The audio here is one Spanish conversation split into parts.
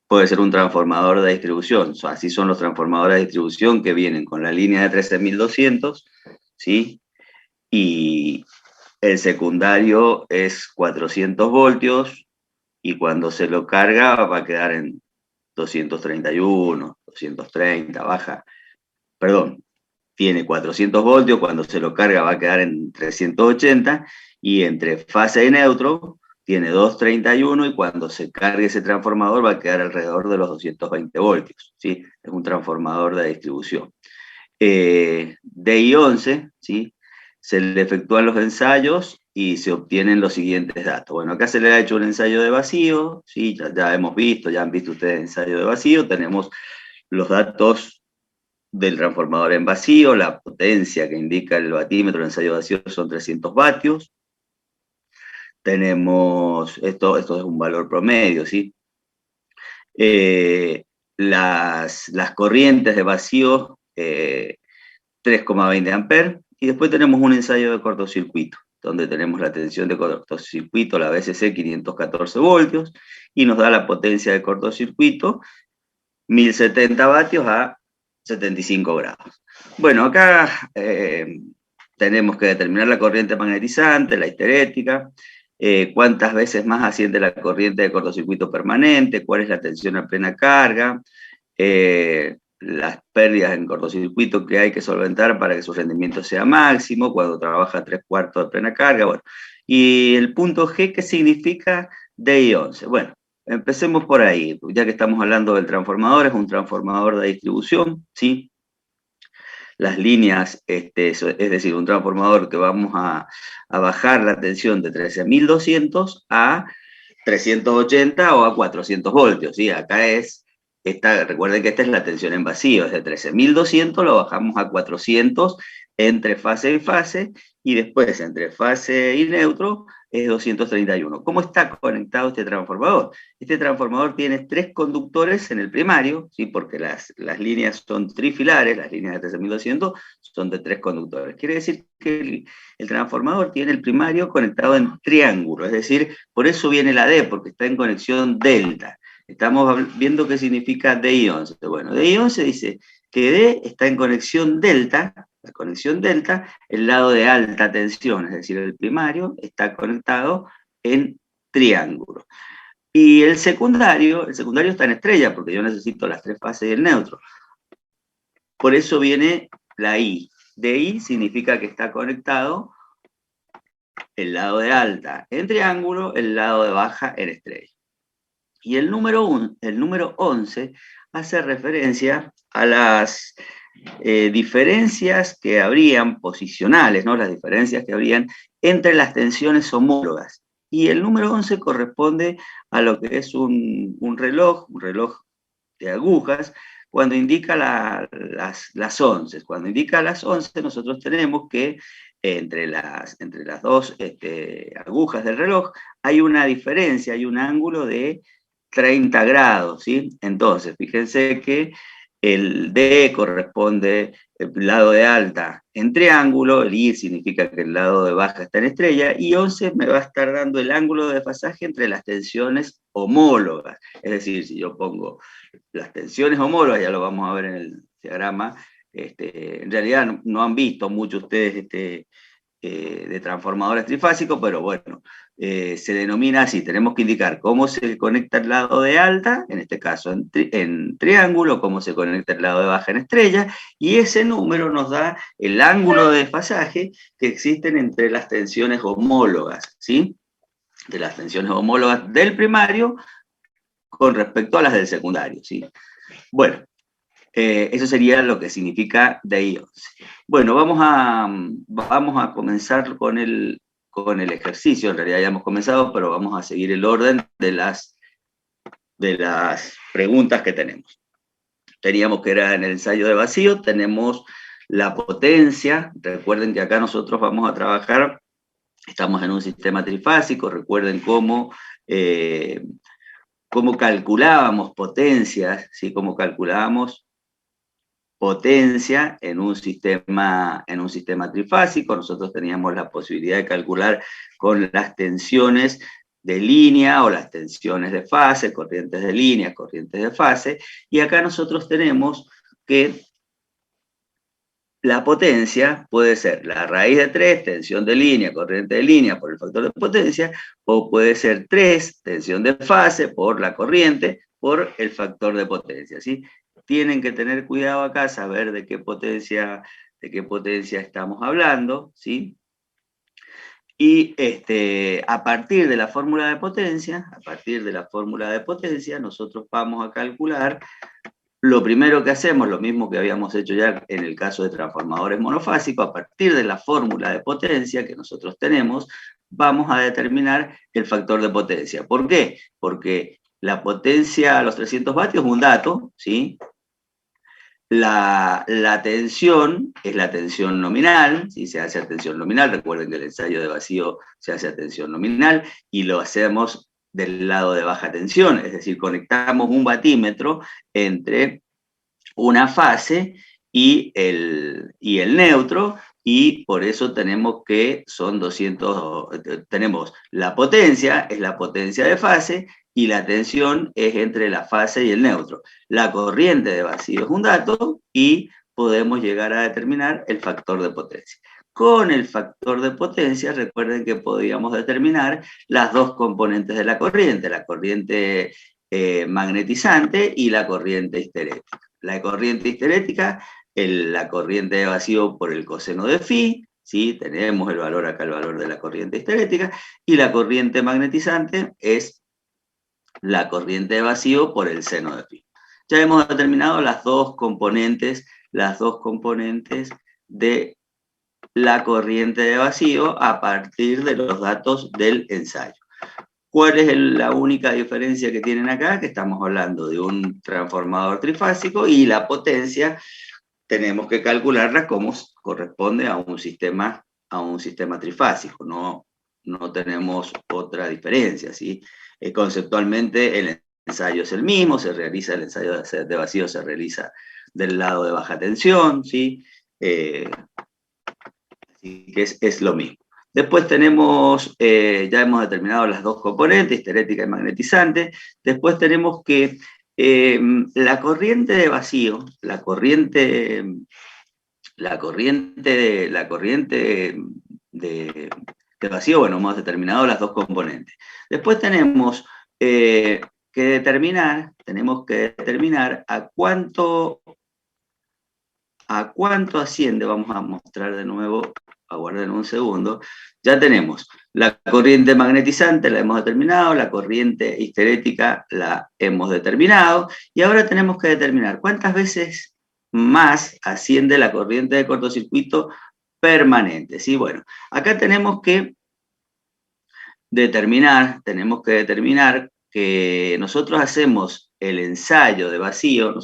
puede ser un transformador de distribución. Así son los transformadores de distribución que vienen con la línea de 13.200, ¿sí? Y el secundario es 400 voltios y cuando se lo carga va a quedar en 231, 230, baja. Perdón, tiene 400 voltios, cuando se lo carga va a quedar en 380 y entre fase y neutro tiene 231 y cuando se cargue ese transformador va a quedar alrededor de los 220 voltios, ¿sí? Es un transformador de distribución. DI11, ¿sí? Se le efectúan los ensayos y se obtienen los siguientes datos. Bueno, acá se le ha hecho un ensayo de vacío, ¿sí? Ya hemos visto, ya han visto ustedes ensayo de vacío, tenemos los datos del transformador en vacío, la potencia que indica el batímetro en ensayo vacío son 300 vatios. Tenemos, esto es un valor promedio, ¿sí? Las corrientes de vacío, 3,20 amperes, y después tenemos un ensayo de cortocircuito, donde tenemos la tensión de cortocircuito, la VSC 514 voltios, y nos da la potencia de cortocircuito, 1070 vatios a 75 grados. Bueno, acá tenemos que determinar la corriente magnetizante, la histerética, cuántas veces más asciende la corriente de cortocircuito permanente, cuál es la tensión a plena carga, las pérdidas en cortocircuito que hay que solventar para que su rendimiento sea máximo, cuando trabaja a 3/4 de plena carga, bueno. Y el punto G, ¿qué significa DI11? Bueno, empecemos por ahí, ya que estamos hablando del transformador, es un transformador de distribución, ¿sí? Las líneas, es decir, un transformador que vamos a bajar la tensión de 13.200 a 380 o a 400 voltios, ¿sí? Acá recuerden que esta es la tensión en vacío, es de 13.200, lo bajamos a 400 entre fase y fase, y después entre fase y neutro es 231. ¿Cómo está conectado este transformador? Este transformador tiene 3 conductores en el primario, ¿sí? Porque las líneas son trifilares, las líneas de 13.200 son de 3 conductores. Quiere decir que el transformador tiene el primario conectado en triángulo, es decir, por eso viene la D, porque está en conexión delta. Estamos viendo qué significa DI11. Bueno, DI11 dice que D está en conexión delta, la conexión delta, el lado de alta tensión, es decir, el primario, está conectado en triángulo. Y el secundario está en estrella, porque yo necesito las 3 fases y el neutro. Por eso viene la I. DI significa que está conectado el lado de alta en triángulo, el lado de baja en estrella. Y el número 11 hace referencia a las diferencias que habrían posicionales, ¿no? Las diferencias que habrían entre las tensiones homólogas. Y el número 11 corresponde a lo que es un reloj de agujas, cuando indica las 11. Cuando indica las 11, nosotros tenemos que entre las dos agujas del reloj hay una diferencia, hay un ángulo de 30 grados, ¿sí? Entonces, fíjense que el D corresponde el lado de alta en triángulo, el I significa que el lado de baja está en estrella, y 11 me va a estar dando el ángulo de pasaje entre las tensiones homólogas. Es decir, si yo pongo las tensiones homólogas, ya lo vamos a ver en el diagrama, en realidad no han visto mucho ustedes de transformadores trifásicos, pero bueno, se denomina así. Tenemos que indicar cómo se conecta el lado de alta, en este caso en triángulo, cómo se conecta el lado de baja en estrella, y ese número nos da el ángulo de desfasaje que existen entre las tensiones homólogas, ¿sí? De las tensiones homólogas del primario con respecto a las del secundario, ¿sí? Bueno, eso sería lo que significa DI11. Bueno, vamos a comenzar con el ejercicio. En realidad ya hemos comenzado, pero vamos a seguir el orden de las preguntas que tenemos. Teníamos que era en el ensayo de vacío, tenemos la potencia. Recuerden que acá nosotros vamos a trabajar, estamos en un sistema trifásico, recuerden cómo calculábamos potencias, ¿sí? Cómo calculábamos potencia en un sistema trifásico. Nosotros teníamos la posibilidad de calcular con las tensiones de línea o las tensiones de fase, corrientes de línea, corrientes de fase, y acá nosotros tenemos que la potencia puede ser la raíz de 3, tensión de línea, corriente de línea por el factor de potencia, o puede ser 3, tensión de fase por la corriente, por el factor de potencia, ¿sí? Tienen que tener cuidado acá, saber de qué potencia estamos hablando, ¿sí? Y a partir de la fórmula de potencia, nosotros vamos a calcular. Lo primero que hacemos, lo mismo que habíamos hecho ya en el caso de transformadores monofásicos, a partir de la fórmula de potencia que nosotros tenemos, vamos a determinar el factor de potencia. ¿Por qué? Porque la potencia a los 300 vatios es un dato, ¿sí? La tensión es la tensión nominal, si se hace a tensión nominal, recuerden que el ensayo de vacío se hace a tensión nominal, y lo hacemos del lado de baja tensión, es decir, conectamos un batímetro entre una fase y el neutro, y por eso tenemos que son 200, tenemos la potencia, es la potencia de fase, y la tensión es entre la fase y el neutro. La corriente de vacío es un dato, y podemos llegar a determinar el factor de potencia. Con el factor de potencia, recuerden que podíamos determinar las dos componentes de la corriente magnetizante y la corriente histerética. La corriente histerética, la corriente de vacío por el coseno de phi, ¿sí? Tenemos el valor acá, el valor de la corriente histerética, y la corriente magnetizante es la corriente de vacío por el seno de phi. Ya hemos determinado las dos componentes de la corriente de vacío a partir de los datos del ensayo. ¿Cuál es la única diferencia que tienen acá? Que estamos hablando de un transformador trifásico, y la potencia tenemos que calcularla como corresponde a un sistema trifásico. No tenemos otra diferencia, ¿sí? Conceptualmente el ensayo es el mismo, el ensayo de vacío se realiza del lado de baja tensión, ¿sí? Así que es lo mismo. Después tenemos, ya hemos determinado las dos componentes, histerética y magnetizante. Después tenemos que la corriente de vacío, la corriente de vacío, bueno, hemos determinado las dos componentes. Después tenemos que determinar a cuánto asciende. Vamos a mostrar de nuevo, aguarden un segundo. Ya tenemos la corriente magnetizante, la hemos determinado, la corriente histerética la hemos determinado, y ahora tenemos que determinar cuántas veces más asciende la corriente de cortocircuito permanente, ¿sí? Bueno, acá tenemos que determinar que nosotros hacemos el ensayo de vacío,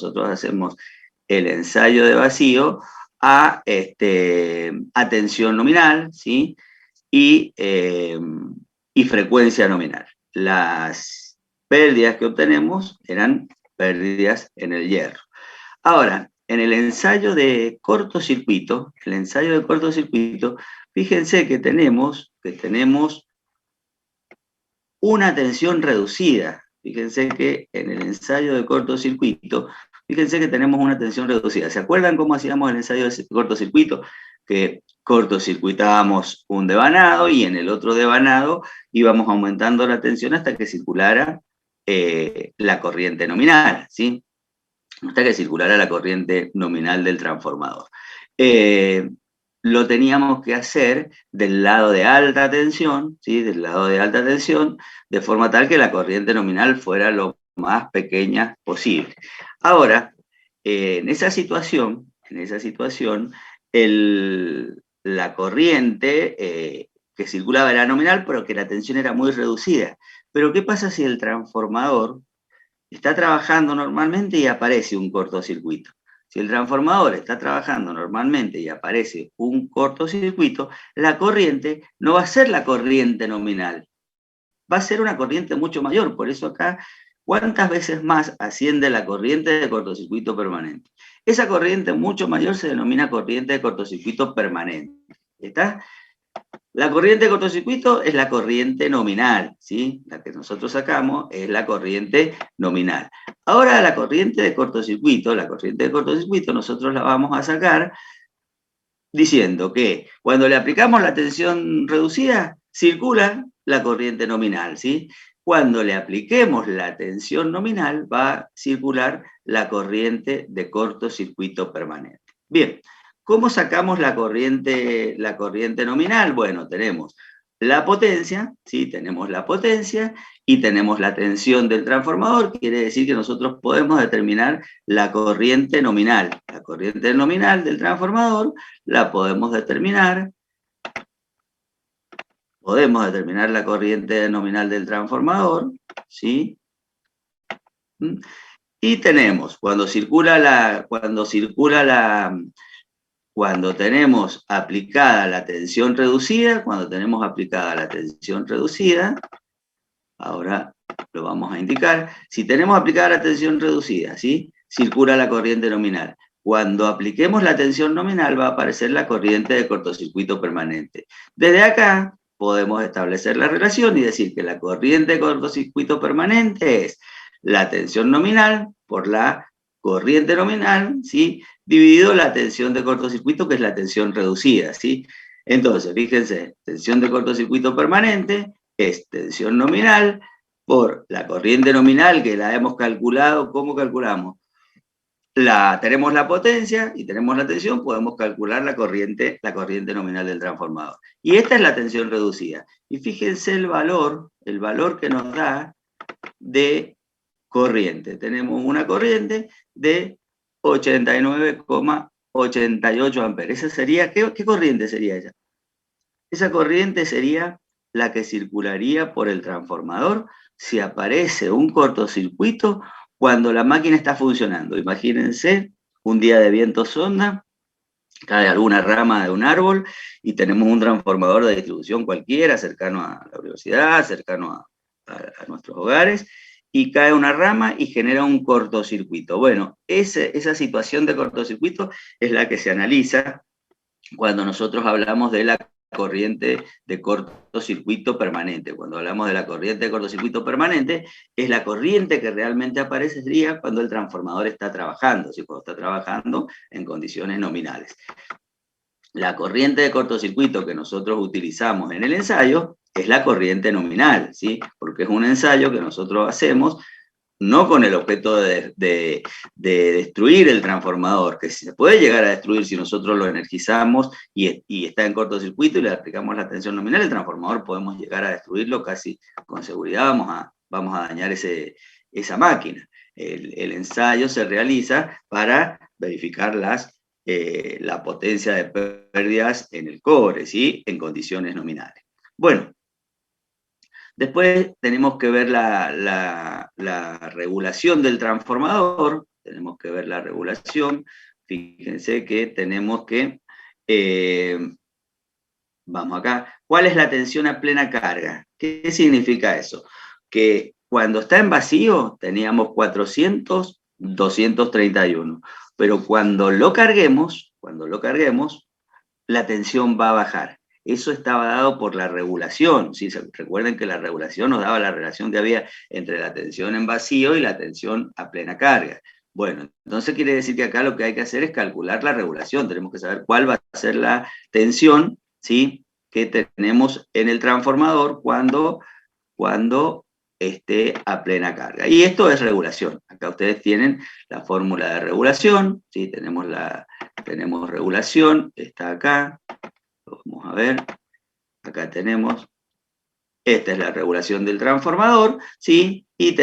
a tensión nominal, ¿sí? Y frecuencia nominal. Las pérdidas que obtenemos eran pérdidas en el hierro. Ahora, en el ensayo de cortocircuito, fíjense que tenemos una tensión reducida. Fíjense que en el ensayo de cortocircuito, tenemos una tensión reducida. ¿Se acuerdan cómo hacíamos el ensayo de cortocircuito? Que cortocircuitábamos un devanado, y en el otro devanado íbamos aumentando la tensión hasta que circulara la corriente nominal, ¿sí? Hasta que circulara la corriente nominal del transformador. Lo teníamos que hacer del lado de alta tensión, ¿sí? De forma tal que la corriente nominal fuera lo más pequeña posible. Ahora, en esa situación, la corriente que circulaba era nominal, pero que la tensión era muy reducida. Pero ¿qué pasa si el transformador está trabajando normalmente y aparece un cortocircuito? Si el transformador está trabajando normalmente y aparece un cortocircuito, la corriente no va a ser la corriente nominal, va a ser una corriente mucho mayor. Por eso acá, ¿cuántas veces más asciende la corriente de cortocircuito permanente? Esa corriente mucho mayor se denomina corriente de cortocircuito permanente. ¿Está? La corriente de cortocircuito es la corriente nominal, ¿sí? La que nosotros sacamos es la corriente nominal. Ahora la corriente de cortocircuito, nosotros la vamos a sacar diciendo que cuando le aplicamos la tensión reducida, circula la corriente nominal, ¿sí? Cuando le apliquemos la tensión nominal, va a circular la corriente de cortocircuito permanente. Bien, ¿cómo sacamos la corriente nominal? Bueno, tenemos la potencia, ¿sí? Tenemos la potencia y tenemos la tensión del transformador, quiere decir que nosotros podemos determinar la corriente nominal. La corriente nominal del transformador la podemos determinar la corriente nominal del transformador, ¿sí? Y tenemos, cuando tenemos aplicada la tensión reducida, ahora lo vamos a indicar, si tenemos aplicada la tensión reducida, ¿sí? Circula la corriente nominal. Cuando apliquemos la tensión nominal va a aparecer la corriente de cortocircuito permanente. Desde acá podemos establecer la relación y decir que la corriente de cortocircuito permanente es la tensión nominal por la corriente nominal, ¿sí? Dividido la tensión de cortocircuito, que es la tensión reducida, ¿sí? Entonces, fíjense, tensión de cortocircuito permanente es tensión nominal por la corriente nominal que la hemos calculado. ¿Cómo calculamos? Tenemos la potencia y tenemos la tensión, podemos calcular la corriente nominal del transformador. Y esta es la tensión reducida. Y fíjense el valor que nos da de corriente. Tenemos una corriente de 89,88 amperes. Esa sería, ¿qué corriente sería ella? Esa corriente sería la que circularía por el transformador si aparece un cortocircuito cuando la máquina está funcionando. Imagínense un día de viento sonda, cae alguna rama de un árbol y tenemos un transformador de distribución cualquiera, cercano a la universidad, cercano a nuestros hogares, y cae una rama y genera un cortocircuito. Bueno, esa situación de cortocircuito es la que se analiza cuando nosotros hablamos de la corriente de cortocircuito permanente. Cuando hablamos de la corriente de cortocircuito permanente, es la corriente que realmente aparecería cuando el transformador está trabajando, ¿sí? Cuando está trabajando en condiciones nominales. La corriente de cortocircuito que nosotros utilizamos en el ensayo es la corriente nominal, ¿sí? Porque es un ensayo que nosotros hacemos no con el objeto de destruir el transformador, que se puede llegar a destruir si nosotros lo energizamos y está en cortocircuito y le aplicamos la tensión nominal, el transformador podemos llegar a destruirlo casi con seguridad, vamos a dañar esa máquina. El ensayo se realiza para verificar la potencia de pérdidas en el cobre, ¿sí? En condiciones nominales. Bueno, después tenemos que ver la regulación del transformador, tenemos que ver la regulación, fíjense que tenemos que, vamos acá, ¿cuál es la tensión a plena carga? ¿Qué significa eso? Que cuando está en vacío teníamos 400, 231, pero cuando lo carguemos, la tensión va a bajar. Eso estaba dado por la regulación, ¿sí? Recuerden que la regulación nos daba la relación que había entre la tensión en vacío y la tensión a plena carga. Bueno, entonces quiere decir que acá lo que hay que hacer es calcular la regulación. Tenemos que saber cuál va a ser la tensión, ¿sí?, que tenemos en el transformador cuando esté a plena carga. Y esto es regulación. Acá ustedes tienen la fórmula de regulación, ¿sí? Tenemos regulación, está acá. Vamos a ver, acá tenemos, esta es la regulación del transformador, ¿sí? Y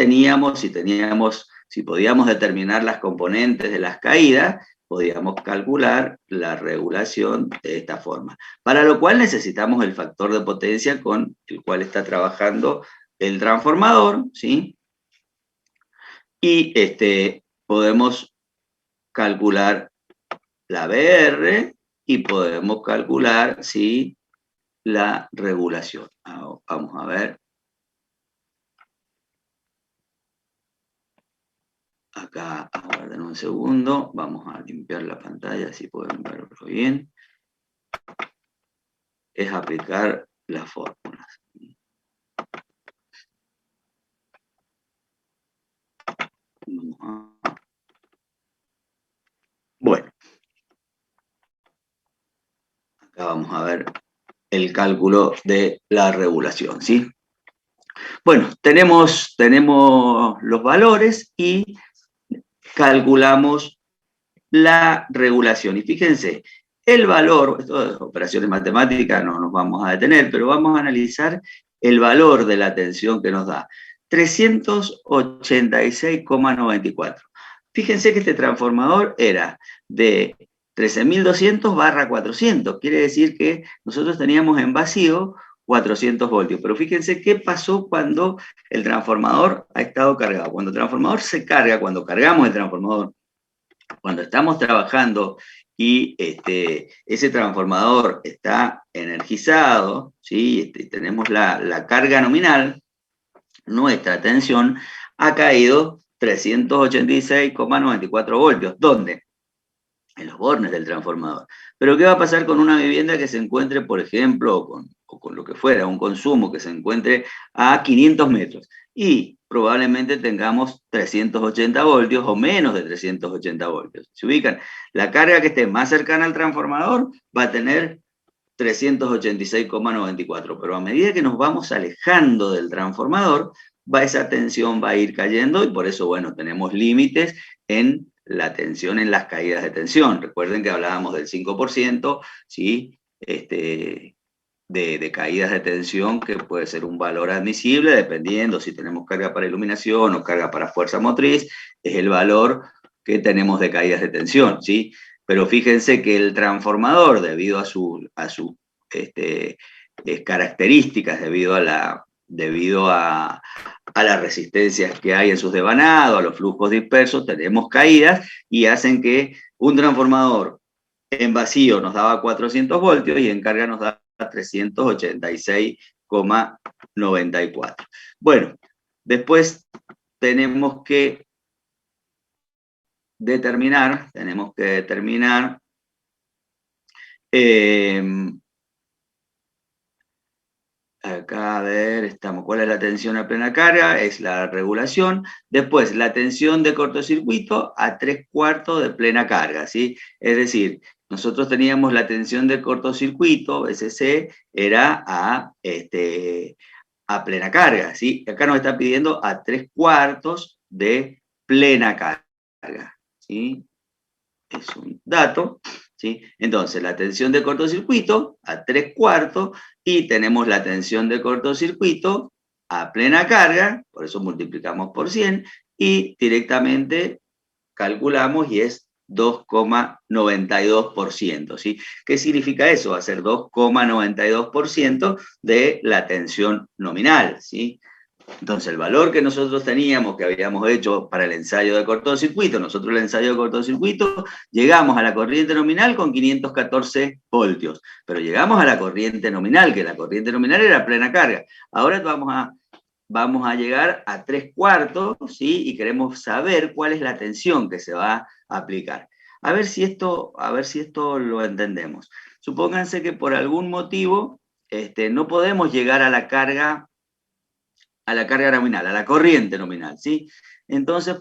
si podíamos determinar las componentes de las caídas, podíamos calcular la regulación de esta forma. Para lo cual necesitamos el factor de potencia con el cual está trabajando el transformador, ¿sí? Y podemos calcular la BR y podemos calcular, ¿sí?, la regulación. Vamos a ver. Acá, aguarden un segundo. Vamos a limpiar la pantalla, así pueden verlo bien. es aplicar las fórmulas. Bueno, acá vamos a ver el cálculo de la regulación, ¿sí? Bueno, tenemos los valores y calculamos la regulación. Y fíjense, el valor, esto es operaciones matemáticas, no nos vamos a detener, pero vamos a analizar el valor de la tensión que nos da. 386,94. Fíjense que este transformador era de 13.200/400. Quiere decir que nosotros teníamos en vacío 400 voltios. Pero fíjense qué pasó cuando el transformador ha estado cargado. Cuando el transformador se carga, cuando cargamos el transformador, cuando estamos trabajando y ese transformador está energizado, ¿sí? Tenemos la carga nominal, nuestra tensión ha caído 386,94 voltios. ¿Dónde? En los bornes del transformador. Pero ¿qué va a pasar con una vivienda que se encuentre, por ejemplo, o con lo que fuera, un consumo que se encuentre a 500 metros? Y probablemente tengamos 380 voltios o menos de 380 voltios. ¿Se ubican? La carga que esté más cercana al transformador va a tener 386,94, pero a medida que nos vamos alejando del transformador, esa tensión va a ir cayendo y por eso, bueno, tenemos límites en la tensión en las caídas de tensión. Recuerden que hablábamos del 5%, ¿sí? De caídas de tensión, que puede ser un valor admisible, dependiendo si tenemos carga para iluminación o carga para fuerza motriz, es el valor que tenemos de caídas de tensión, ¿sí? Pero fíjense que el transformador, debido a sus características, debido a las resistencias que hay en sus devanados, a los flujos dispersos, tenemos caídas y hacen que un transformador en vacío nos daba 400 voltios y en carga nos da 386,94. Bueno, después tenemos que determinar, acá, a ver, estamos. ¿Cuál es la tensión a plena carga? Es la regulación. Después, la tensión de cortocircuito a 3/4 de plena carga, ¿sí? Es decir, nosotros teníamos la tensión de cortocircuito, SC, era a plena carga, ¿sí? Acá nos está pidiendo a 3/4 de plena carga, ¿sí? Es un dato, ¿sí? Entonces, la tensión de cortocircuito a 3/4 y tenemos la tensión de cortocircuito a plena carga, por eso multiplicamos por 100 y directamente calculamos y es 2,92%, ¿sí? ¿Qué significa eso? Va a ser 2,92% de la tensión nominal, ¿sí? Entonces, el valor que nosotros teníamos, que habíamos hecho para el ensayo de cortocircuito, nosotros el ensayo de cortocircuito, llegamos a la corriente nominal con 514 voltios, pero llegamos a la corriente nominal, que la corriente nominal era plena carga. Ahora vamos a llegar a 3/4, ¿sí? Y queremos saber cuál es la tensión que se va a aplicar. A ver si esto lo entendemos. Supónganse que por algún motivo no podemos llegar a la carga nominal, a la corriente nominal, ¿sí? Entonces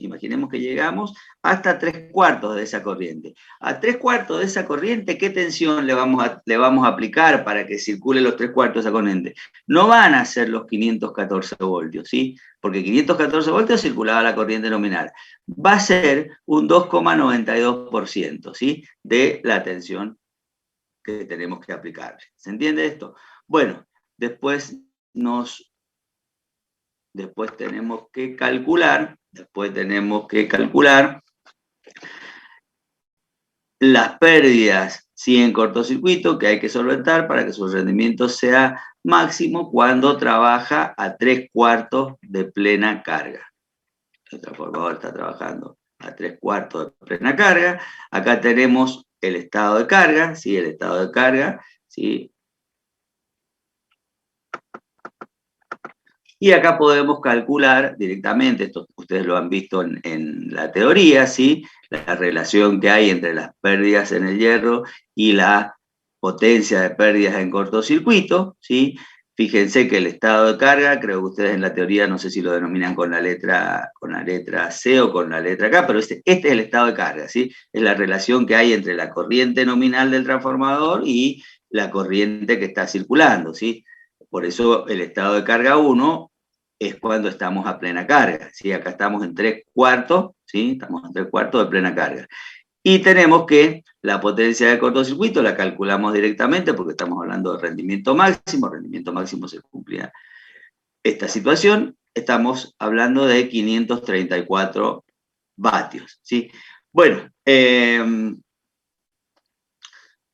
imaginemos que llegamos hasta 3/4 de esa corriente. A 3/4 de esa corriente, ¿qué tensión le vamos a aplicar para que circule los 3/4 de esa corriente? No van a ser los 514 voltios, ¿sí? Porque 514 voltios circulaba la corriente nominal. Va a ser un 2,92%, ¿sí? De la tensión que tenemos que aplicarle. ¿Se entiende esto? Bueno, después tenemos que calcular las pérdidas, ¿sí? En cortocircuito, que hay que solventar para que su rendimiento sea máximo cuando trabaja a 3/4 de plena carga. El transformador está trabajando a 3/4 de plena carga. Acá tenemos el estado de carga, ¿sí? El estado de carga, ¿sí? Y acá podemos calcular directamente, esto ustedes lo han visto en la teoría, ¿sí? la relación que hay entre las pérdidas en el hierro y la potencia de pérdidas en cortocircuito, ¿sí? Fíjense que el estado de carga, creo que ustedes en la teoría, no sé si lo denominan con la letra C o con la letra K, pero este es el estado de carga, ¿sí? Es la relación que hay entre la corriente nominal del transformador y la corriente que está circulando, ¿sí? Por eso el estado de carga 1 es cuando estamos a plena carga, ¿sí? Acá estamos en 3/4, ¿sí? Estamos en 3/4 de plena carga. Y tenemos que la potencia de cortocircuito la calculamos directamente porque estamos hablando de rendimiento máximo se cumplía esta situación, estamos hablando de 534 vatios, ¿sí? Bueno,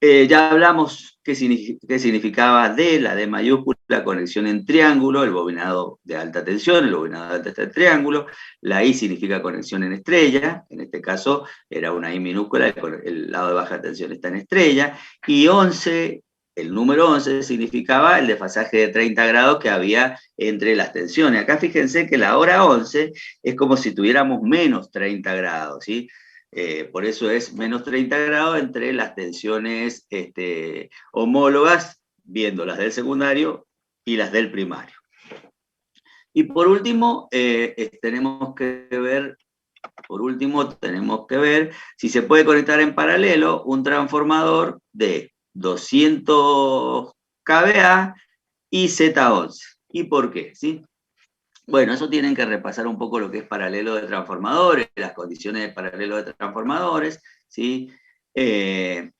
ya hablamos qué significaba D, la D mayúscula, conexión en triángulo, el bobinado de alta tensión, el bobinado de alta tensión triángulo, la I significa conexión en estrella, en este caso era una I minúscula, el lado de baja tensión está en estrella, y 11, el número 11 significaba el desfasaje de 30 grados que había entre las tensiones. Acá fíjense que la hora 11 es como si tuviéramos menos 30 grados, ¿sí? Por eso es menos 30 grados entre las tensiones homólogas, viendo las del secundario y las del primario. Y por último, tenemos que ver si se puede conectar en paralelo un transformador de 200 kVA y Z11. ¿Y por qué? ¿Sí? Bueno, eso tienen que repasar un poco lo que es paralelo de transformadores, las condiciones de paralelo de transformadores, ¿sí? Vean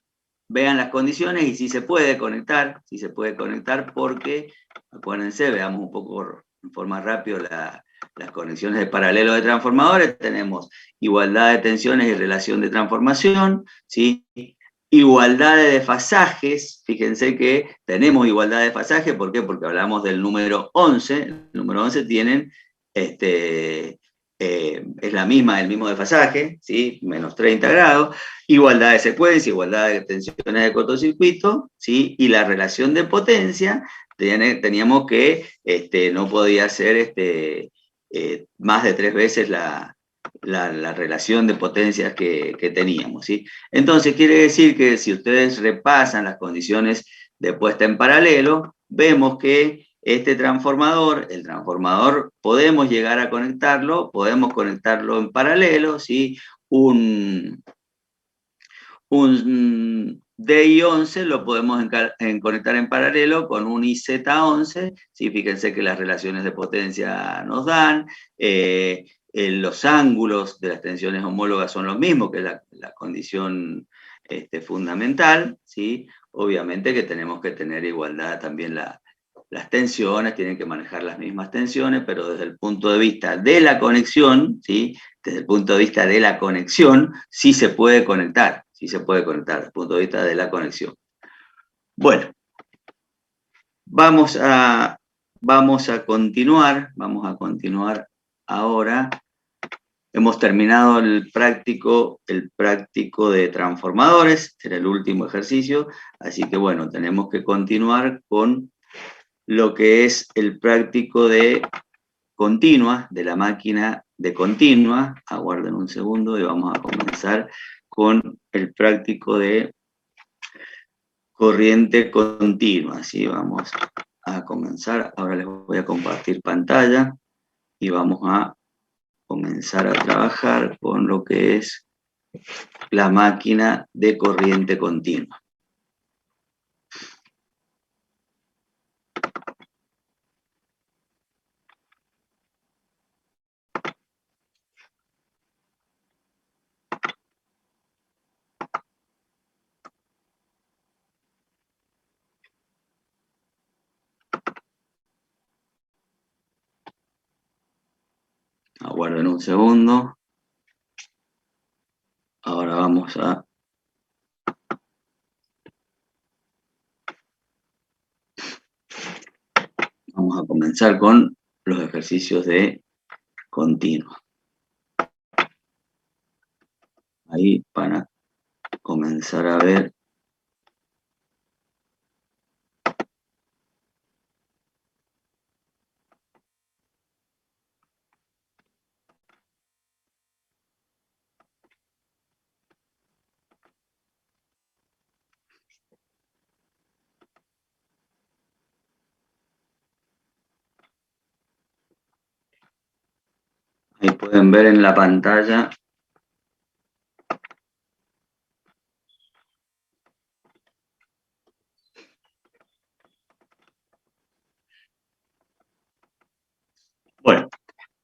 las condiciones y si se puede conectar, porque, acuérdense, veamos un poco en forma rápida las conexiones de paralelo de transformadores, tenemos igualdad de tensiones y relación de transformación, ¿sí? Igualdad de desfasajes, fíjense que tenemos igualdad de desfasaje, ¿por qué? Porque hablamos del número 11, el número 11 tienen, es la misma, el mismo desfasaje, ¿sí? Menos 30 grados, igualdad de secuencia, igualdad de tensiones de cortocircuito, ¿sí? Y la relación de potencia, teníamos que no podía ser más de 3 veces la relación de potencias que teníamos, ¿sí? Entonces quiere decir que si ustedes repasan las condiciones de puesta en paralelo, vemos que este transformador, el transformador, podemos llegar a conectarlo, podemos conectarlo en paralelo, ¿sí? Un DI11 lo podemos conectar en paralelo con un IZ11, ¿sí? Fíjense que las relaciones de potencia nos dan, los ángulos de las tensiones homólogas son los mismos, que es la condición fundamental, ¿sí? Obviamente que tenemos que tener igualdad también las tensiones, tienen que manejar las mismas tensiones, pero desde el punto de vista de la conexión, ¿sí? Desde el punto de vista de la conexión, sí se puede conectar, desde el punto de vista de la conexión. Bueno, vamos a continuar ahora. Hemos terminado el práctico de transformadores, era el último ejercicio, así que bueno, tenemos que continuar con lo que es el práctico de continua, de la máquina de continua. Aguarden un segundo y vamos a comenzar con el práctico de corriente continua. Así vamos a comenzar. Ahora les voy a compartir pantalla y vamos a comenzar a trabajar con lo que es la máquina de corriente continua. Aguarden un segundo. Ahora vamos a comenzar con los ejercicios de continua. Ahí para comenzar a ver Ahí pueden ver en la pantalla. Bueno,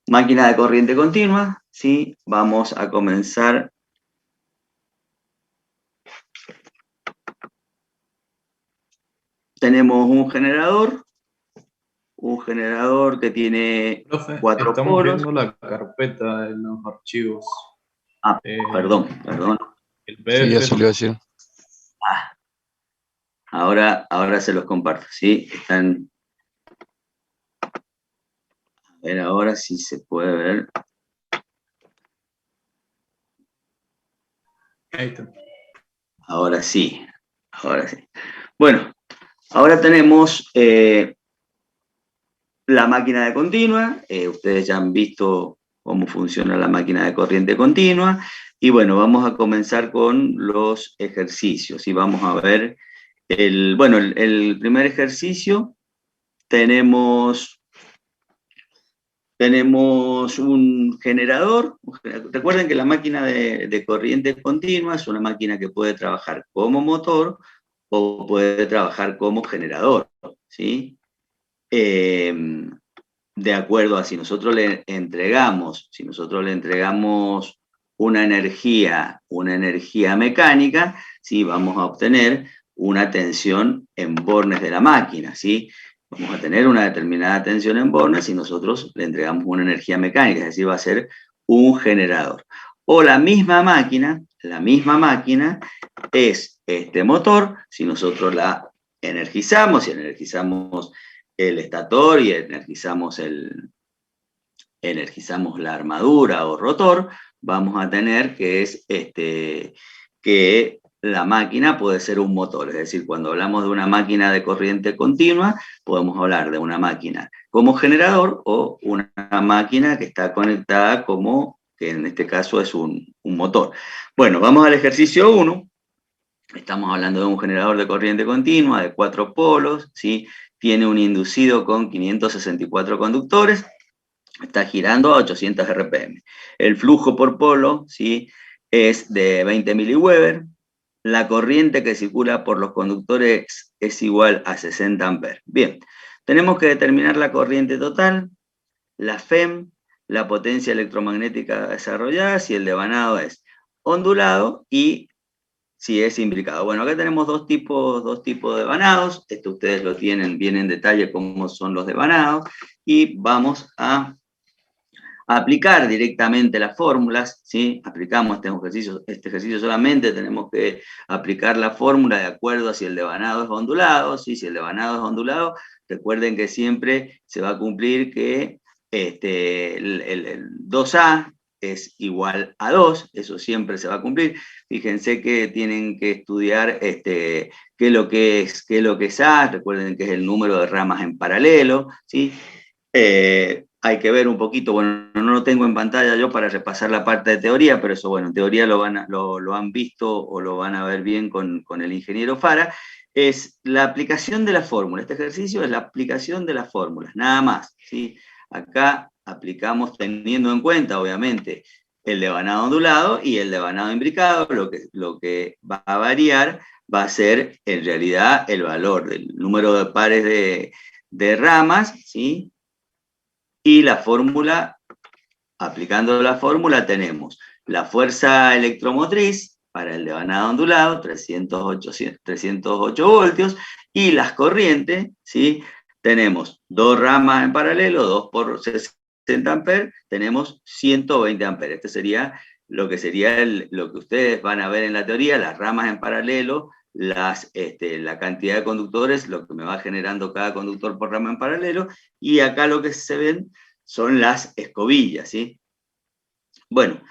máquina de corriente continua, ¿sí? Vamos a comenzar. Tenemos un generador que tiene Profe, 4 estamos polos. viendo la carpeta en los archivos. Ah, Eh, perdón. el Sí, PDF. eso le iba a decir. Ahora se los comparto, ¿sí? Están. A ver ahora si se puede ver. Ahí está. Ahora sí, ahora sí. Bueno, ahora tenemos la máquina de continua. Ustedes ya han visto cómo funciona la máquina de corriente continua. Y bueno, vamos a comenzar con los ejercicios. Y vamos a ver el primer ejercicio. Tenemos un generador. Recuerden que la máquina de corriente continua es una máquina que puede trabajar como motor o puede trabajar como generador, ¿sí? De acuerdo a si nosotros le entregamos una energía mecánica, ¿sí? Vamos a obtener una tensión en bornes de la máquina, ¿sí? Vamos a tener una determinada tensión en bornes si nosotros le entregamos una energía mecánica, es decir, va a ser un generador. O la misma máquina es este motor, si nosotros la energizamos el estator y energizamos la armadura o rotor, vamos a tener que la máquina puede ser un motor. Es decir, cuando hablamos de una máquina de corriente continua, podemos hablar de una máquina como generador o una máquina que está conectada que en este caso es un motor. Bueno, vamos al ejercicio 1. Estamos hablando de un generador de corriente continua de 4 polos, ¿sí? Tiene un inducido con 564 conductores, está girando a 800 RPM. El flujo por polo, ¿sí? Es de 20 miliweber. La corriente que circula por los conductores es igual a 60 amperes. Bien, tenemos que determinar la corriente total, la FEM, la potencia electromagnética desarrollada, si el devanado es ondulado y si es imbricado. Bueno, acá tenemos dos tipos de devanados. Esto ustedes lo tienen bien en detalle cómo son los devanados. Y vamos a aplicar directamente las fórmulas, ¿sí? Aplicamos este ejercicio solamente, tenemos que aplicar la fórmula de acuerdo a si el devanado es ondulado, ¿sí? Si el devanado es ondulado, recuerden que siempre se va a cumplir que el 2A es igual a 2, eso siempre se va a cumplir. Fíjense que tienen que estudiar qué es lo que es A, recuerden que es el número de ramas en paralelo, ¿sí? Hay que ver un poquito, bueno, no lo tengo en pantalla yo para repasar la parte de teoría, pero eso, bueno, en teoría lo han visto o lo van a ver bien con el ingeniero Fara, es la aplicación de la fórmula. Este ejercicio es la aplicación de las fórmulas, nada más, ¿sí? Acá aplicamos teniendo en cuenta, obviamente, el devanado ondulado y el devanado imbricado. Lo que va a variar va a ser, en realidad, el valor del número de pares de ramas, ¿sí? Y la fórmula, aplicando la fórmula, tenemos la fuerza electromotriz para el devanado ondulado, 308 voltios, y las corrientes, ¿sí? Tenemos dos ramas en paralelo, 2 por 60 amperes, tenemos 120 amperes. Este sería lo que ustedes van a ver en la teoría, las ramas en paralelo, la cantidad de conductores, lo que me va generando cada conductor por rama en paralelo, y acá lo que se ven son las escobillas, ¿sí? Bueno,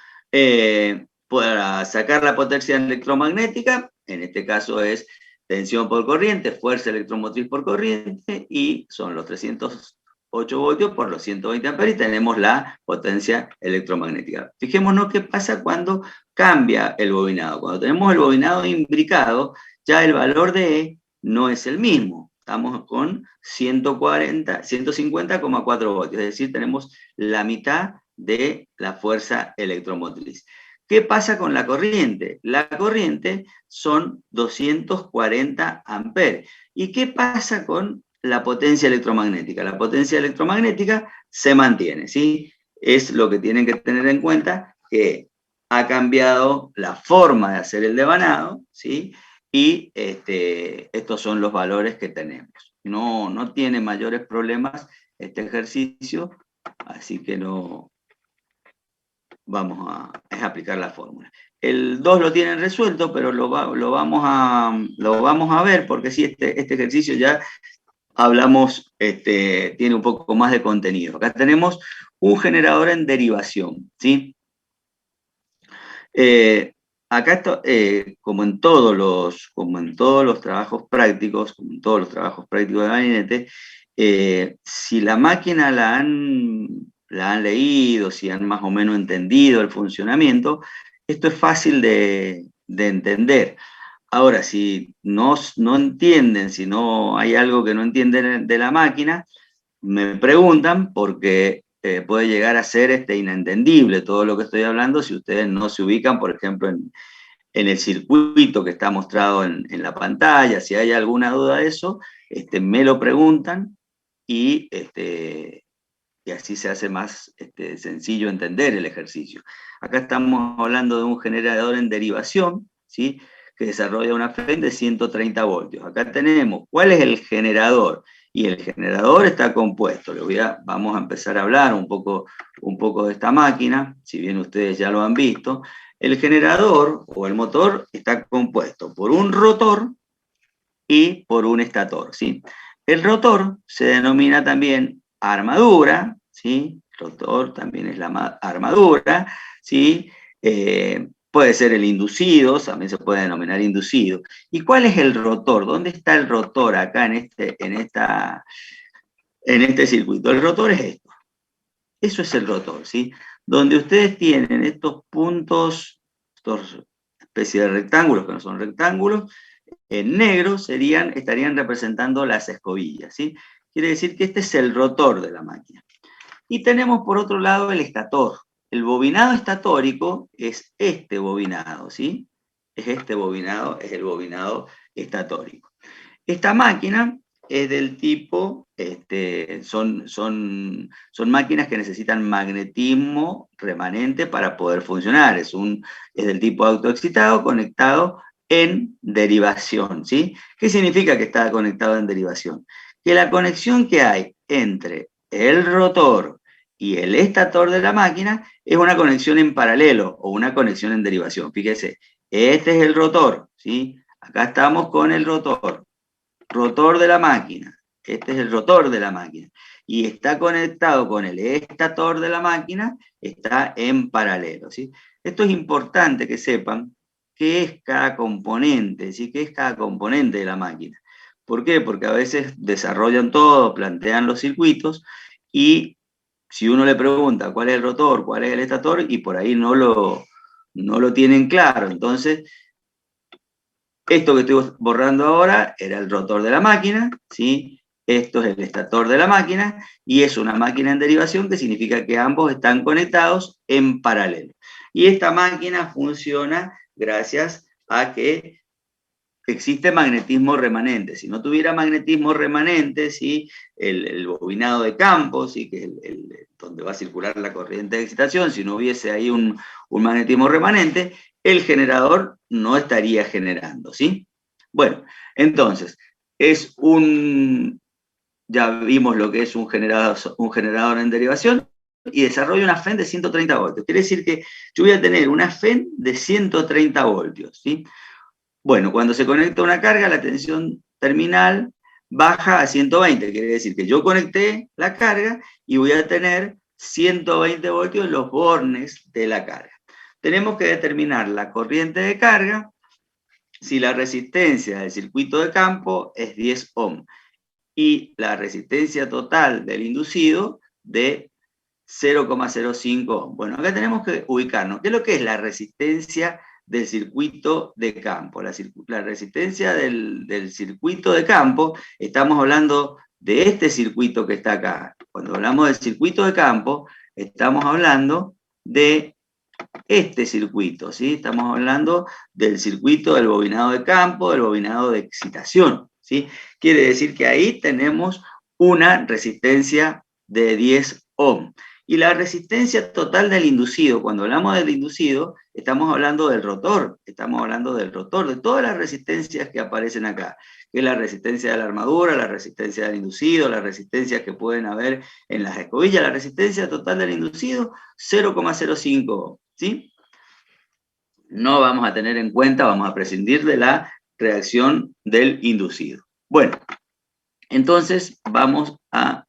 para sacar la potencia electromagnética, en este caso es tensión por corriente, fuerza electromotriz por corriente, y son los 308 voltios por los 120 amperes, y tenemos la potencia electromagnética. Fijémonos qué pasa cuando cambia el bobinado. Cuando tenemos el bobinado imbricado, ya el valor de E no es el mismo. Estamos con 150,4 voltios, es decir, tenemos la mitad de la fuerza electromotriz. ¿Qué pasa con la corriente? La corriente son 240 amperes. ¿Y qué pasa con la potencia electromagnética? La potencia electromagnética se mantiene, ¿sí? Es lo que tienen que tener en cuenta, que ha cambiado la forma de hacer el devanado, ¿sí? Y estos son los valores que tenemos. No tiene mayores problemas este ejercicio, así que no es aplicar la fórmula. El 2 lo tienen resuelto, pero lo vamos a ver, porque sí, este ejercicio ya hablamos, tiene un poco más de contenido. Acá tenemos un generador en derivación, ¿sí? Acá esto, como en todos los trabajos prácticos, de gabinete, si la máquina la han leído, si han más o menos entendido el funcionamiento, esto es fácil de entender. Ahora, si no entienden, si no hay algo que no entienden de la máquina, me preguntan porque puede llegar a ser inentendible todo lo que estoy hablando si ustedes no se ubican, por ejemplo, en el circuito que está mostrado en la pantalla. Si hay alguna duda de eso, me lo preguntan y así se hace más sencillo entender el ejercicio. Acá estamos hablando de un generador en derivación, ¿sí? Que desarrolla una FEM de 130 voltios. Acá tenemos cuál es el generador, y el generador está compuesto. Vamos a empezar a hablar un poco de esta máquina, si bien ustedes ya lo han visto. El generador o el motor está compuesto por un rotor y por un estator, ¿sí? El rotor se denomina también armadura, ¿sí? El rotor también es la armadura, ¿sí? Puede ser el inducido, también se puede denominar inducido. ¿Y cuál es el rotor? ¿Dónde está el rotor acá en este circuito? El rotor es esto. Eso es el rotor, ¿sí? Donde ustedes tienen estos puntos, estos especies de rectángulos que no son rectángulos, en negro estarían representando las escobillas, ¿sí? Quiere decir que este es el rotor de la máquina. Y tenemos por otro lado el estator. El bobinado estatórico es este bobinado, ¿sí? Es el bobinado estatórico. Esta máquina es del tipo, son máquinas que necesitan magnetismo remanente para poder funcionar. Es del tipo autoexcitado conectado en derivación, ¿sí? ¿Qué significa que está conectado en derivación? Que la conexión que hay entre el rotor y el estator de la máquina es una conexión en paralelo o una conexión en derivación. Fíjese, este es el rotor, ¿sí? Acá estamos con el rotor de la máquina. Este es el rotor de la máquina. Y está conectado con el estator de la máquina, está en paralelo, ¿sí? Esto es importante que sepan qué es cada componente, ¿sí? ¿Qué es cada componente de la máquina? ¿Por qué? Porque a veces desarrollan todo, plantean los circuitos, y si uno le pregunta cuál es el rotor, cuál es el estator, y por ahí no lo tienen claro. Entonces, esto que estoy borrando ahora era el rotor de la máquina, ¿sí? Esto es el estator de la máquina, y es una máquina en derivación, que significa que ambos están conectados en paralelo. Y esta máquina funciona gracias a que existe magnetismo remanente. Si no tuviera magnetismo remanente, ¿sí? El bobinado de campo, ¿sí? Que es donde va a circular la corriente de excitación, si no hubiese ahí un magnetismo remanente, el generador no estaría generando, ¿sí? Bueno, entonces, ya vimos lo que es un generador en derivación, y desarrolla una FEM de 130 voltios. Quiere decir que yo voy a tener una FEM de 130 voltios, ¿sí? Bueno, cuando se conecta una carga, la tensión terminal baja a 120, quiere decir que yo conecté la carga y voy a tener 120 voltios en los bornes de la carga. Tenemos que determinar la corriente de carga si la resistencia del circuito de campo es 10 ohm y la resistencia total del inducido de 0,05 ohm. Bueno, acá tenemos que ubicarnos. ¿Qué es lo que es la resistencia del circuito de campo? La resistencia del circuito de campo, estamos hablando de este circuito que está acá. Cuando hablamos del circuito de campo, Estamos hablando de este circuito, ¿sí? Estamos hablando del circuito del bobinado de campo, del bobinado de excitación, ¿sí? Quiere decir que ahí tenemos una resistencia de 10 ohm. Y la resistencia total del inducido, cuando hablamos del inducido, estamos hablando del rotor, de todas las resistencias que aparecen acá, que es la resistencia de la armadura, la resistencia del inducido, las resistencias que pueden haber en las escobillas, la resistencia total del inducido, 0,05 ohm, ¿sí? No vamos a tener en cuenta, vamos a prescindir de la reacción del inducido. Bueno, entonces vamos a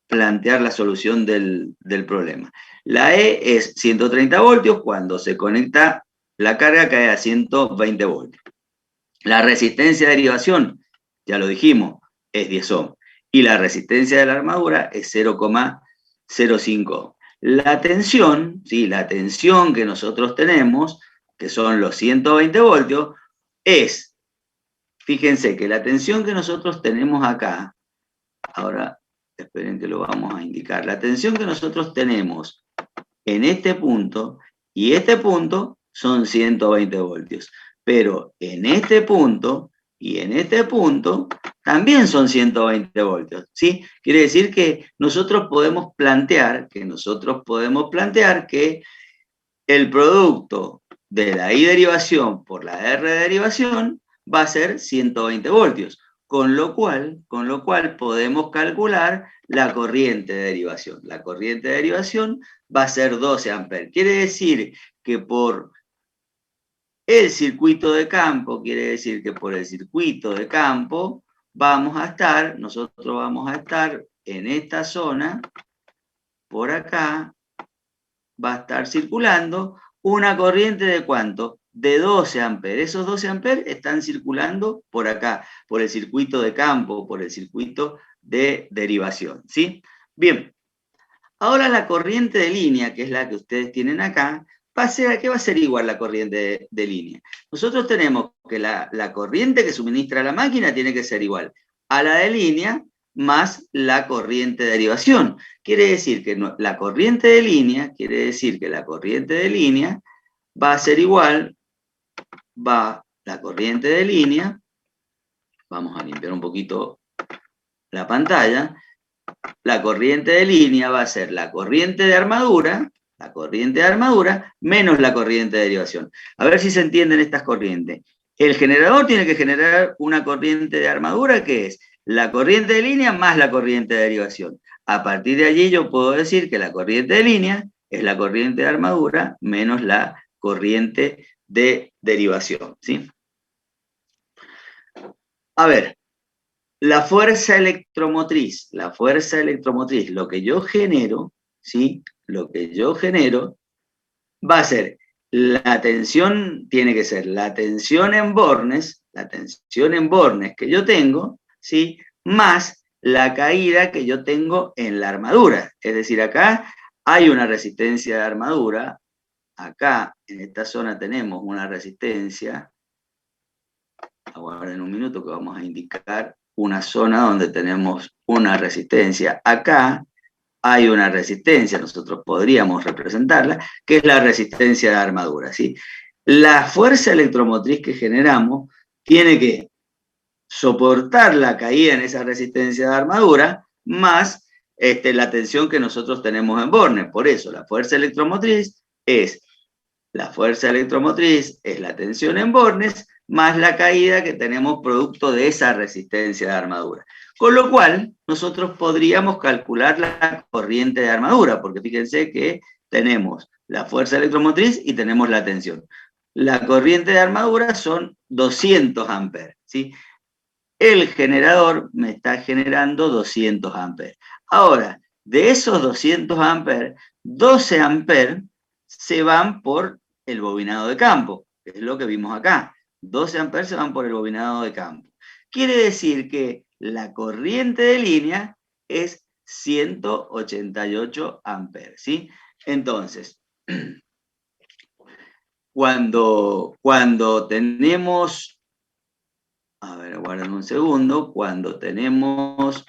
plantear la solución del problema. La E es 130 voltios, cuando se conecta la carga cae a 120 voltios. La resistencia de derivación, ya lo dijimos, es 10 ohm. Y la resistencia de la armadura es 0,05 ohm. La tensión, ¿sí? La tensión que nosotros tenemos, que son los 120 voltios, es, fíjense que la tensión que nosotros tenemos acá, ahora esperen que lo vamos a indicar, la tensión que nosotros tenemos en este punto y este punto son 120 voltios, pero en este punto y en este punto también son 120 voltios, ¿sí? Quiere decir que nosotros podemos plantear que el producto de la I derivación por la R derivación va a ser 120 voltios, con lo cual podemos calcular la corriente de derivación. La corriente de derivación va a ser 12 amperes. Quiere decir que por el circuito de campo, nosotros vamos a estar en esta zona, por acá, va a estar circulando una corriente de ¿cuánto? De 12 amperes. Esos 12 amperes están circulando por acá, por el circuito de campo, por el circuito de derivación, ¿sí? Bien, ahora la corriente de línea, que es la que ustedes tienen acá, ¿a qué va a ser igual la corriente de línea? Nosotros tenemos que la corriente que suministra la máquina tiene que ser igual a la de línea más la corriente de derivación. Quiere decir que la corriente de línea va a ser igual, la corriente de línea, vamos a limpiar un poquito la pantalla, la corriente de línea va a ser la corriente de armadura menos la corriente de derivación. A ver si se entienden estas corrientes. El generador tiene que generar una corriente de armadura que es la corriente de línea más la corriente de derivación. A partir de allí yo puedo decir que la corriente de línea es la corriente de armadura menos la corriente de derivación, ¿sí? A ver, la fuerza electromotriz, lo que yo genero, ¿sí? Lo que yo genero va a ser la tensión, tiene que ser la tensión en bornes que yo tengo, ¿sí? Más la caída que yo tengo en la armadura. Es decir, acá hay una resistencia de armadura, acá en esta zona tenemos una resistencia, aguarden un minuto que vamos a indicar una zona donde tenemos una resistencia. Acá hay una resistencia, nosotros podríamos representarla, que es la resistencia de armadura, ¿sí? La fuerza electromotriz que generamos tiene que soportar la caída en esa resistencia de armadura más la tensión que nosotros tenemos en bornes. Por eso, la fuerza electromotriz es la tensión en bornes más la caída que tenemos producto de esa resistencia de armadura. Con lo cual, nosotros podríamos calcular la corriente de armadura, porque fíjense que tenemos la fuerza electromotriz y tenemos la tensión. La corriente de armadura son 200 amperes, ¿sí? El generador me está generando 200 amperes. Ahora, de esos 200 amperes, 12 amperes se van por el bobinado de campo, que es lo que vimos acá. 12 amperes se van por el bobinado de campo. Quiere decir que la corriente de línea es 188 amperes, ¿sí? Entonces, cuando tenemos, a ver, aguarden un segundo, cuando tenemos,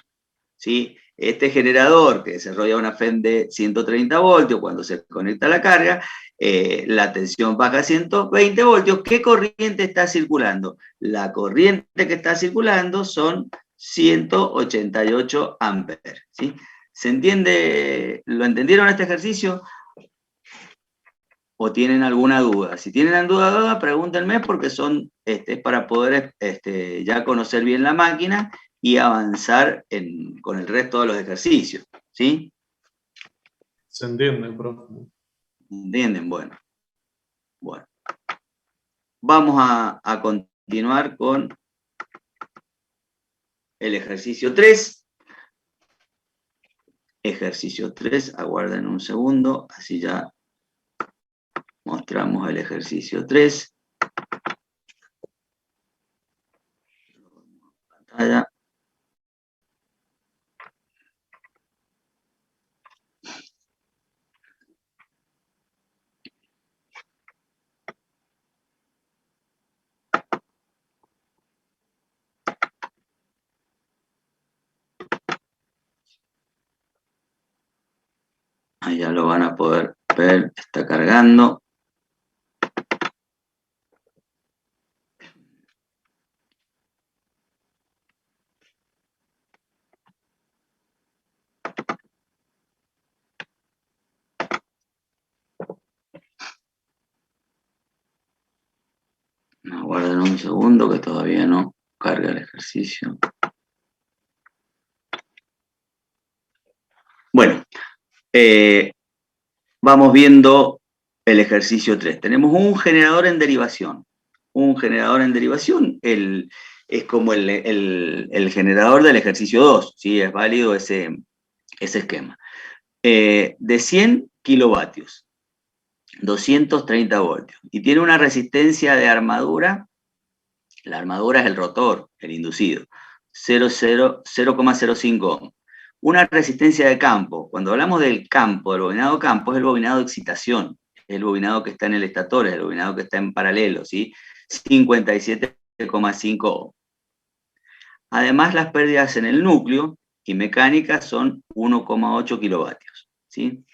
¿sí? este generador que desarrolla una FEM de 130 voltios, cuando se conecta a la carga, la tensión baja a 120 voltios. ¿Qué corriente está circulando? La corriente que está circulando son 188 amperes, ¿sí? ¿Se entiende? ¿Lo entendieron este ejercicio? ¿O tienen alguna duda? Si tienen alguna duda, pregúntenme, porque es para poder ya conocer bien la máquina y avanzar con el resto de los ejercicios, ¿sí? Se entiende, profe. ¿Entienden? Bueno. Vamos a continuar con el ejercicio 3. Ejercicio 3, aguarden un segundo, así ya mostramos el ejercicio 3. Pantalla. Ahí ya lo van a poder ver, está cargando. Aguarden un segundo que todavía no carga el ejercicio. Bueno, vamos viendo el ejercicio 3. Tenemos un generador en derivación. Un generador en derivación es como el generador del ejercicio 2, ¿sí? Es válido ese esquema. De 100 kilovatios, 230 voltios, y tiene una resistencia de armadura. La armadura es el rotor, el inducido, 0,05 ohm. Una resistencia de campo. Cuando hablamos del campo, del bobinado campo, es el bobinado de excitación, es el bobinado que está en el estator, es el bobinado que está en paralelo, ¿sí? 57,5 ohm. Además, las pérdidas en el núcleo y mecánica son 1,8 kilovatios, ¿sí?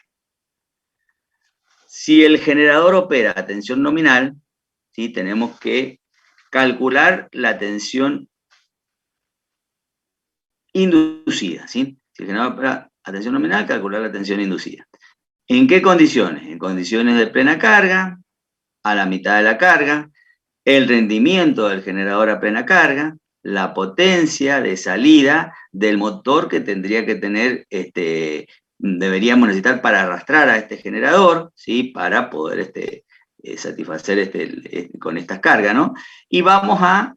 Si el generador opera a tensión nominal, ¿sí? Tenemos que calcular la tensión inducida, ¿sí? Si el generador opera a tensión nominal, calcular la tensión inducida. ¿En qué condiciones? En condiciones de plena carga, a la mitad de la carga, el rendimiento del generador a plena carga, la potencia de salida del motor que tendría que tener, deberíamos necesitar para arrastrar a este generador, ¿sí? Para poder satisfacer con estas cargas, ¿no? Y vamos a,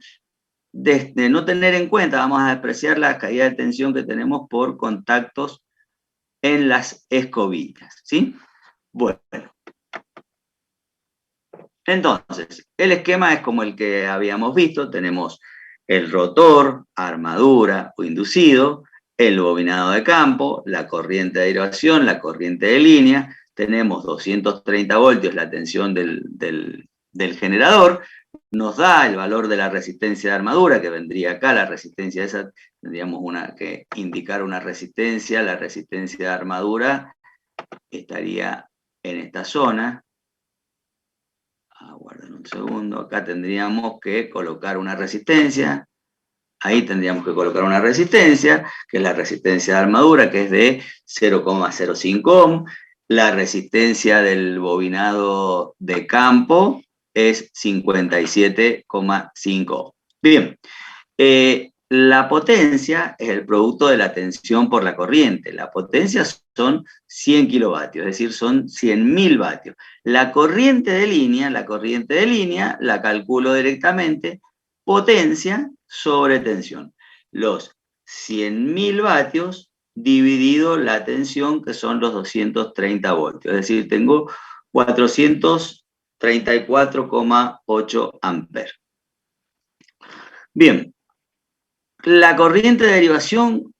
de no tener en cuenta, vamos a despreciar la caída de tensión que tenemos por contactos en las escobillas, ¿sí? Bueno. Entonces, el esquema es como el que habíamos visto. Tenemos el rotor, armadura o inducido, el bobinado de campo, la corriente de derivación, la corriente de línea. Tenemos 230 voltios la tensión del generador. Nos da el valor de la resistencia de armadura, que vendría acá. La resistencia esa, tendríamos que indicar una resistencia. La resistencia de armadura estaría en esta zona. Aguarden un segundo, acá tendríamos que colocar una resistencia, ahí tendríamos que colocar una resistencia, que es la resistencia de armadura, que es de 0,05 ohm, la resistencia del bobinado de campo es 57,5 ohm. Bien, la potencia es el producto de la tensión por la corriente. La potencia son 100 kilovatios, es decir, son 100.000 vatios. La corriente de línea la calculo directamente, potencia sobre tensión. Los 100.000 vatios dividido la tensión, que son los 230 voltios. Es decir, tengo 434,8 amperes. Bien. La corriente de derivación,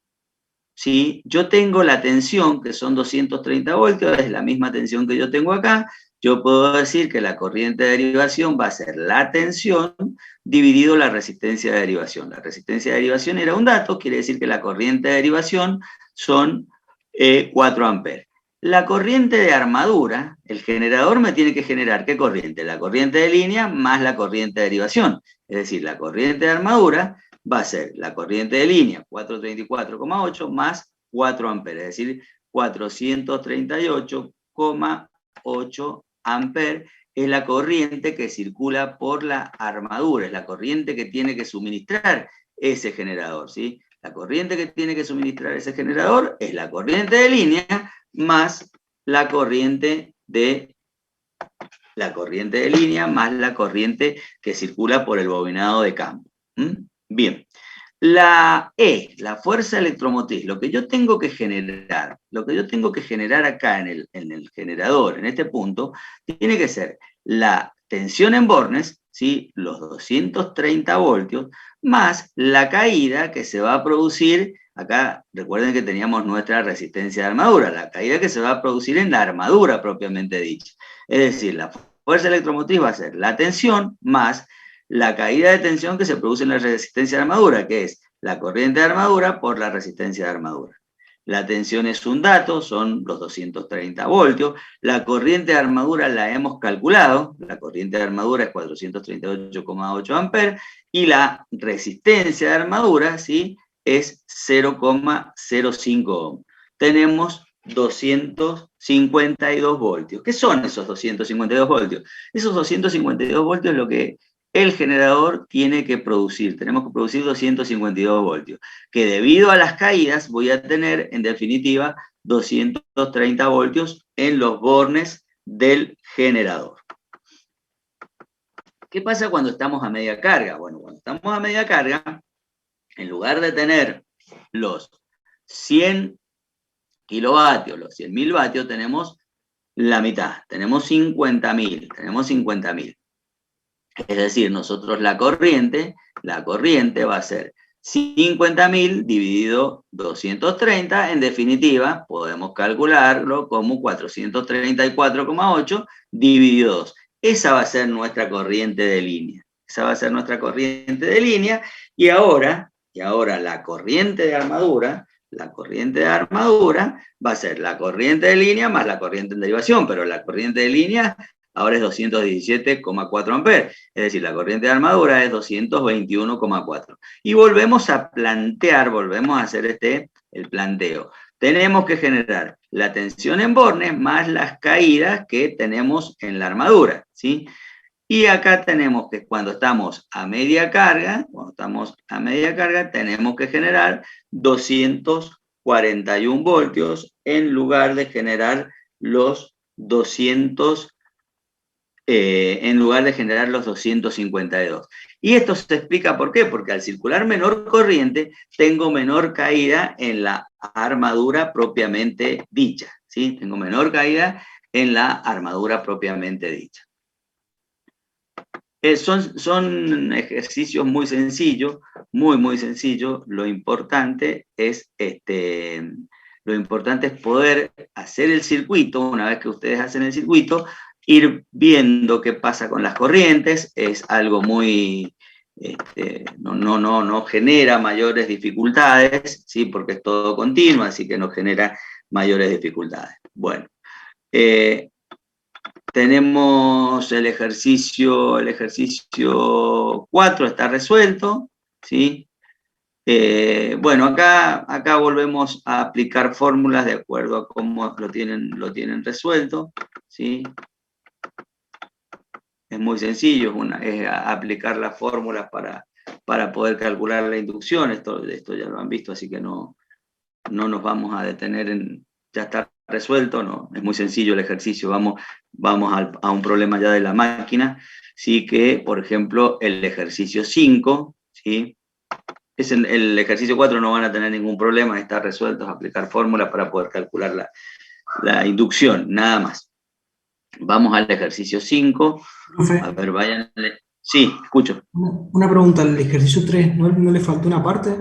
¿sí? Yo tengo la tensión, que son 230 voltios, es la misma tensión que yo tengo acá, yo puedo decir que la corriente de derivación va a ser la tensión dividido la resistencia de derivación. La resistencia de derivación era un dato, quiere decir que la corriente de derivación son 4 amperes. La corriente de armadura, el generador me tiene que generar, ¿qué corriente? La corriente de línea más la corriente de derivación. Es decir, la corriente de armadura va a ser la corriente de línea, 434,8 más 4 amperes, es decir, 438,8 amperes es la corriente que circula por la armadura, es la corriente que tiene que suministrar ese generador, ¿sí? La corriente que tiene que suministrar ese generador es la corriente de línea más la corriente de línea más la corriente que circula por el bobinado de campo. Bien. La E, la fuerza electromotriz, lo que yo tengo que generar acá en el generador, en este punto, tiene que ser la tensión en bornes, ¿sí? Los 230 voltios, más la caída que se va a producir, acá recuerden que teníamos nuestra resistencia de armadura, la caída que se va a producir en la armadura propiamente dicha. Es decir, la fuerza electromotriz va a ser la tensión más la caída de tensión que se produce en la resistencia de armadura, que es la corriente de armadura por la resistencia de armadura. La tensión es un dato, son los 230 voltios. La corriente de armadura la hemos calculado, la corriente de armadura es 438,8 amperes, y la resistencia de armadura, ¿sí?, es 0,05 ohm. Tenemos 252 voltios. ¿Qué son esos 252 voltios? Esos 252 voltios es lo que el generador tiene que producir. Tenemos que producir 252 voltios, que debido a las caídas voy a tener, en definitiva, 230 voltios en los bornes del generador. ¿Qué pasa cuando estamos a media carga? Bueno, cuando estamos a media carga, en lugar de tener los 100 kilovatios, los 100.000 vatios, tenemos la mitad, tenemos 50.000. Es decir, nosotros la corriente va a ser 50.000 dividido 230, en definitiva, podemos calcularlo como 434,8 dividido 2. Esa va a ser nuestra corriente de línea. Y ahora la corriente de armadura va a ser la corriente de línea más la corriente en derivación, pero la corriente de línea ahora es 217,4 amperes, es decir, la corriente de armadura es 221,4. Y volvemos a hacer el planteo. Tenemos que generar la tensión en bornes más las caídas que tenemos en la armadura, ¿sí? Y acá tenemos que cuando estamos a media carga, tenemos que generar 241 voltios en lugar de generar los 252. Y esto se explica por qué, porque al circular menor corriente, tengo menor caída en la armadura propiamente dicha, ¿sí? Tengo menor caída en la armadura propiamente dicha. Son ejercicios muy sencillos, muy sencillos. Lo importante es poder hacer el circuito. Una vez que ustedes hacen el circuito, ir viendo qué pasa con las corrientes. Es algo muy, no genera mayores dificultades, ¿sí? Porque es todo continuo, así que no genera mayores dificultades. Bueno, tenemos el ejercicio 4, está resuelto, ¿sí? Bueno, acá volvemos a aplicar fórmulas de acuerdo a cómo lo tienen resuelto, ¿sí? Es muy sencillo, es aplicar las fórmulas para poder calcular la inducción. Esto ya lo han visto, así que no nos vamos a detener en... Ya está resuelto, no, es muy sencillo el ejercicio. Vamos a un problema ya de la máquina, ¿sí? Que, por ejemplo, el ejercicio 5, ¿sí? El ejercicio 4 no van a tener ningún problema, está resuelto, es aplicar fórmulas para poder calcular la inducción, nada más. Vamos al ejercicio 5. Profe, a ver, vayan. Sí, escucho. una pregunta, al ejercicio 3, ¿no le faltó una parte?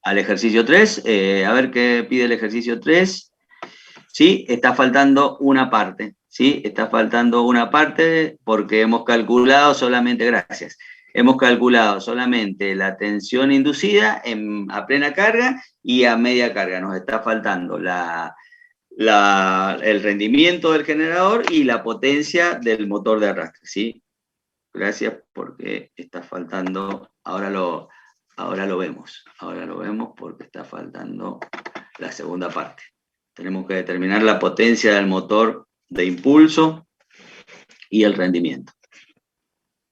Al ejercicio 3, a ver qué pide el ejercicio 3. Sí, está faltando una parte. ¿sí? Está faltando una parte porque hemos calculado solamente, gracias, hemos calculado solamente la tensión inducida a plena carga y a media carga. Nos está faltando el rendimiento del generador y la potencia del motor de arrastre, ¿sí? Gracias porque está faltando, ahora lo vemos porque está faltando la segunda parte. Tenemos que determinar la potencia del motor de impulso y el rendimiento.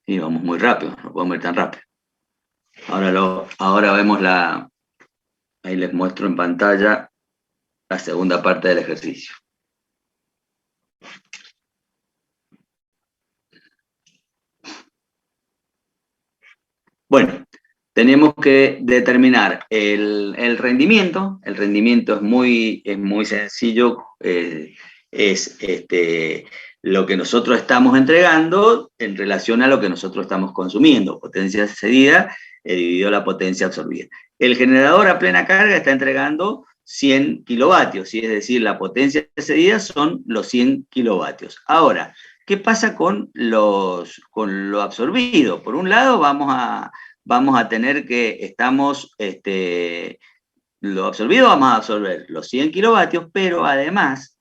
Y vamos muy rápido, no podemos ir tan rápido. Ahora vemos ahí les muestro en pantalla la segunda parte del ejercicio. Bueno, tenemos que determinar el rendimiento. El rendimiento es muy sencillo, es lo que nosotros estamos entregando en relación a lo que nosotros estamos consumiendo. Potencia cedida dividido la potencia absorbida. El generador a plena carga está entregando 100 kilovatios, ¿sí? Es decir, la potencia cedida son los 100 kilovatios. Ahora, ¿qué pasa con lo absorbido? Por un lado, vamos a tener que lo absorbido vamos a absorber los 100 kilovatios, pero además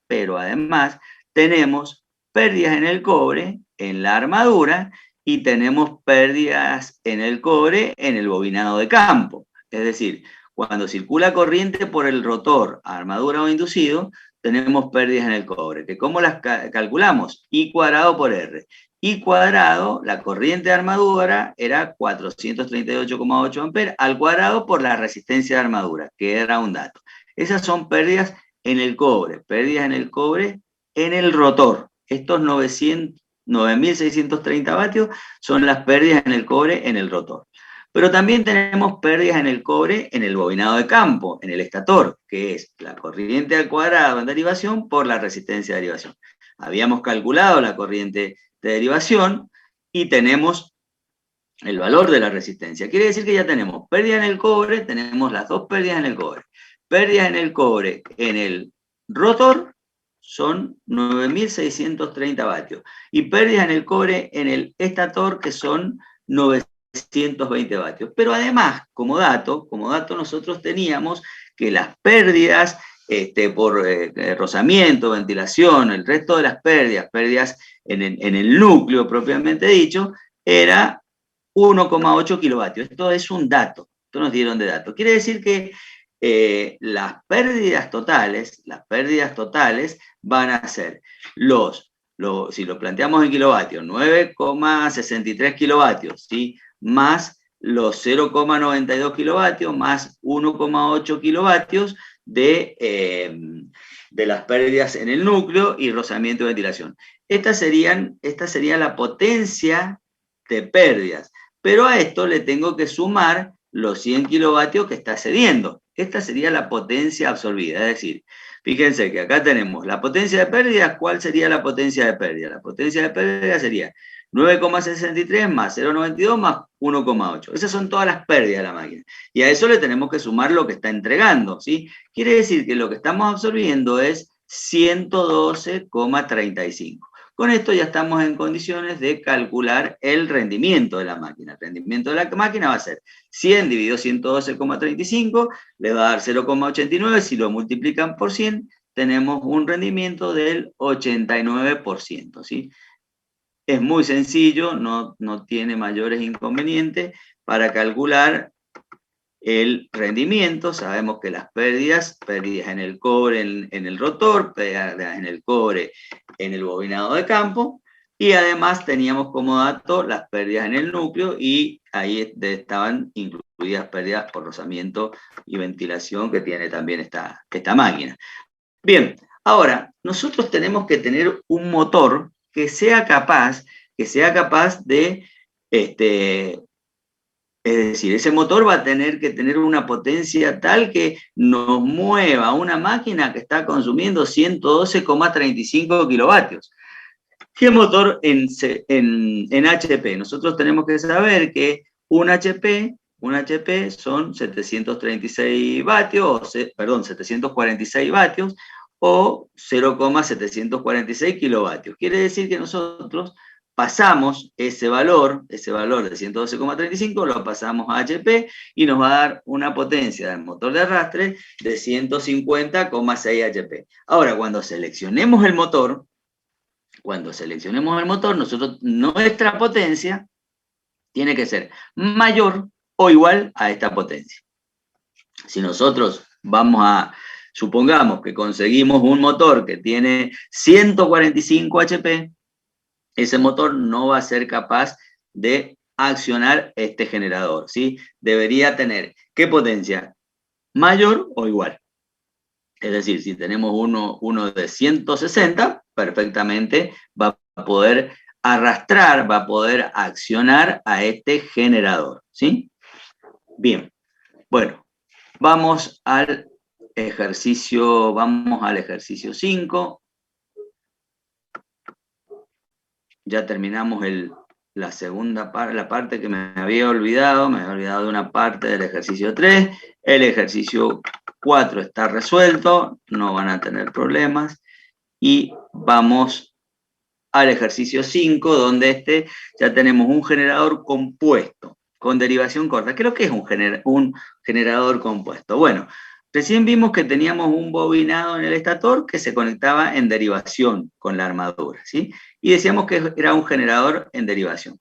tenemos pérdidas en el cobre, en la armadura, y tenemos pérdidas en el cobre en el bobinado de campo. Es decir, cuando circula corriente por el rotor, armadura o inducido, tenemos pérdidas en el cobre, que ¿cómo las calculamos? I cuadrado por R. I cuadrado, la corriente de armadura era 438,8 amperes al cuadrado por la resistencia de armadura, que era un dato. Esas son pérdidas en el cobre en el rotor. Estos 9.630 vatios son las pérdidas en el cobre en el rotor. Pero también tenemos pérdidas en el cobre en el bobinado de campo, en el estator, que es la corriente al cuadrado en derivación por la resistencia de derivación. Habíamos calculado la corriente de derivación y tenemos el valor de la resistencia. Quiere decir que ya tenemos pérdida en el cobre, tenemos las dos pérdidas en el cobre. Pérdidas en el cobre en el rotor son 9.630 vatios. Y pérdidas en el cobre en el estator, que son 920 vatios. Pero además, como dato nosotros teníamos que las pérdidas por rozamiento, ventilación, el resto de las pérdidas en el núcleo propiamente dicho, era 1,8 kilovatios. Esto es un dato, esto nos dieron de dato. Quiere decir que las pérdidas totales van a ser si lo planteamos en kilovatios, 9,63 kilovatios, ¿sí? Más los 0,92 kilovatios, más 1,8 kilovatios de las pérdidas en el núcleo y rozamiento y ventilación. Esta sería la potencia de pérdidas, pero a esto le tengo que sumar los 100 kilovatios que está cediendo. Esta sería la potencia absorbida, es decir, fíjense que acá tenemos la potencia de pérdidas. ¿Cuál sería la potencia de pérdida? La potencia de pérdida sería 9,63 más 0,92 más 1,8. Esas son todas las pérdidas de la máquina. Y a eso le tenemos que sumar lo que está entregando, ¿sí? Quiere decir que lo que estamos absorbiendo es 112,35. Con esto ya estamos en condiciones de calcular el rendimiento de la máquina. El rendimiento de la máquina va a ser 100 dividido 112,35, le va a dar 0,89. Si lo multiplican por 100, tenemos un rendimiento del 89%, ¿sí? Es muy sencillo, no tiene mayores inconvenientes para calcular el rendimiento. Sabemos que las pérdidas en el cobre en el rotor, pérdidas en el cobre en el bobinado de campo, y además teníamos como dato las pérdidas en el núcleo, y ahí estaban incluidas pérdidas por rozamiento y ventilación que tiene también esta máquina. Bien, ahora, nosotros tenemos que tener un motor que sea capaz de, es decir, ese motor va a tener que tener una potencia tal que nos mueva una máquina que está consumiendo 112,35 kilovatios. ¿Qué motor en HP? Nosotros tenemos que saber que un HP son 746 vatios, 746 vatios, o 0,746 kilovatios. Quiere decir que nosotros pasamos ese valor de 112,35, lo pasamos a HP y nos va a dar una potencia del motor de arrastre de 150,6 HP. Ahora, cuando seleccionemos el motor, nosotros, nuestra potencia tiene que ser mayor o igual a esta potencia. Si nosotros supongamos que conseguimos un motor que tiene 145 HP, ese motor no va a ser capaz de accionar este generador, ¿sí? Debería tener, ¿qué potencia? Mayor o igual. Es decir, si tenemos uno de 160, perfectamente va a poder arrastrar, va a poder accionar a este generador, ¿sí? Bien, bueno, vamos al ejercicio 5. Ya terminamos la segunda parte, la parte que me había olvidado de una parte del ejercicio 3. El ejercicio 4 está resuelto, no van a tener problemas. Y vamos al ejercicio 5, donde ya tenemos un generador compuesto con derivación corta. ¿Qué es lo que es un generador compuesto? Bueno, recién vimos que teníamos un bobinado en el estator que se conectaba en derivación con la armadura, ¿sí? Y decíamos que era un generador en derivación.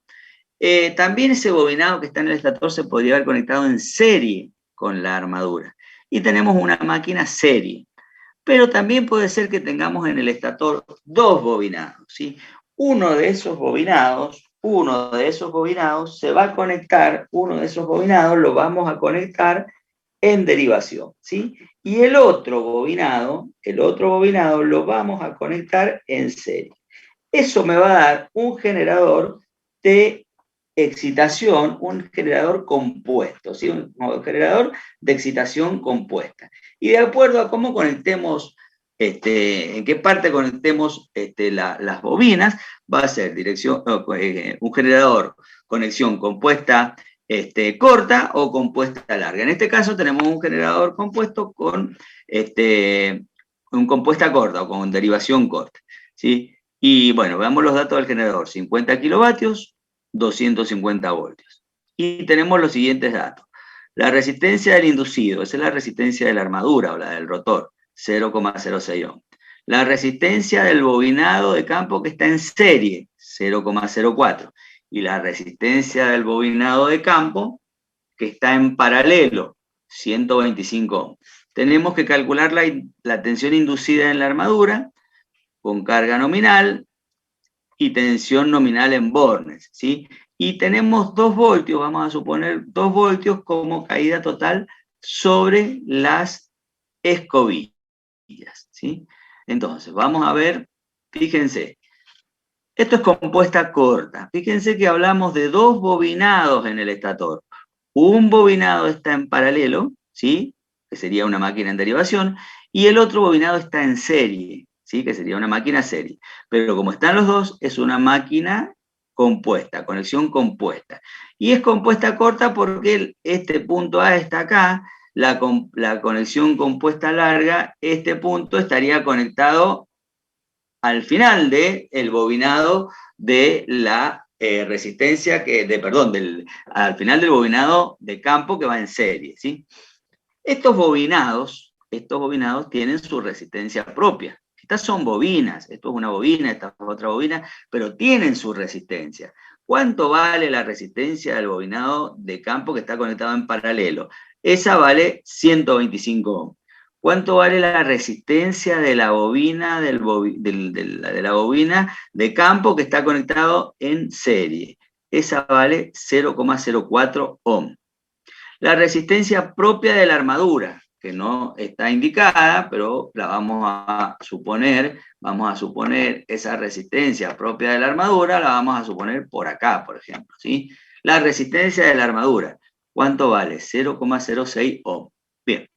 También ese bobinado que está en el estator se podría haber conectado en serie con la armadura. Y tenemos una máquina serie. Pero también puede ser que tengamos en el estator dos bobinados, ¿sí? Uno de esos bobinados se va a conectar, uno de esos bobinados lo vamos a conectar en derivación, ¿sí? Y el otro bobinado lo vamos a conectar en serie. Eso me va a dar un generador de excitación, un generador compuesto, ¿sí? Un generador de excitación compuesta. Y de acuerdo a cómo conectemos, en qué parte conectemos las bobinas, va a ser un generador conexión compuesta corta o compuesta larga. En este caso tenemos un generador compuesto con un compuesta corta o con derivación corta, ¿sí? Y bueno, veamos los datos del generador: 50 kilovatios, 250 voltios. Y tenemos los siguientes datos. La resistencia del inducido, esa es la resistencia de la armadura o la del rotor, 0,06 ohm. La resistencia del bobinado de campo que está en serie, 0,04. Y la resistencia del bobinado de campo que está en paralelo, 125 ohm. Tenemos que calcular la tensión inducida en la armadura con carga nominal y tensión nominal en bornes, ¿sí? Y tenemos 2 voltios, vamos a suponer 2 voltios como caída total sobre las escobillas, ¿sí? Entonces, vamos a ver, fíjense, esto es compuesta corta. Fíjense que hablamos de 2 bobinados en el estator. Un bobinado está en paralelo, ¿sí? Que sería una máquina en derivación, y el otro bobinado está en serie, ¿sí? Que sería una máquina serie. Pero como están los dos, es una máquina compuesta, conexión compuesta. Y es compuesta corta porque este punto A está acá, la conexión compuesta larga, este punto estaría conectado al final del bobinado de la resistencia, al final del bobinado de campo que va en serie, ¿sí? Estos bobinados tienen su resistencia propia. Estas son bobinas, esto es una bobina, esta es otra bobina, pero tienen su resistencia. ¿Cuánto vale la resistencia del bobinado de campo que está conectado en paralelo? Esa vale 125 ohm. ¿Cuánto vale la resistencia de la bobina, de la bobina de campo que está conectado en serie? Esa vale 0,04 ohm. La resistencia propia de la armadura, que no está indicada, pero la vamos a suponer esa resistencia propia de la armadura, la vamos a suponer por acá, por ejemplo, ¿sí? La resistencia de la armadura, ¿cuánto vale? 0,06 ohm. Bien.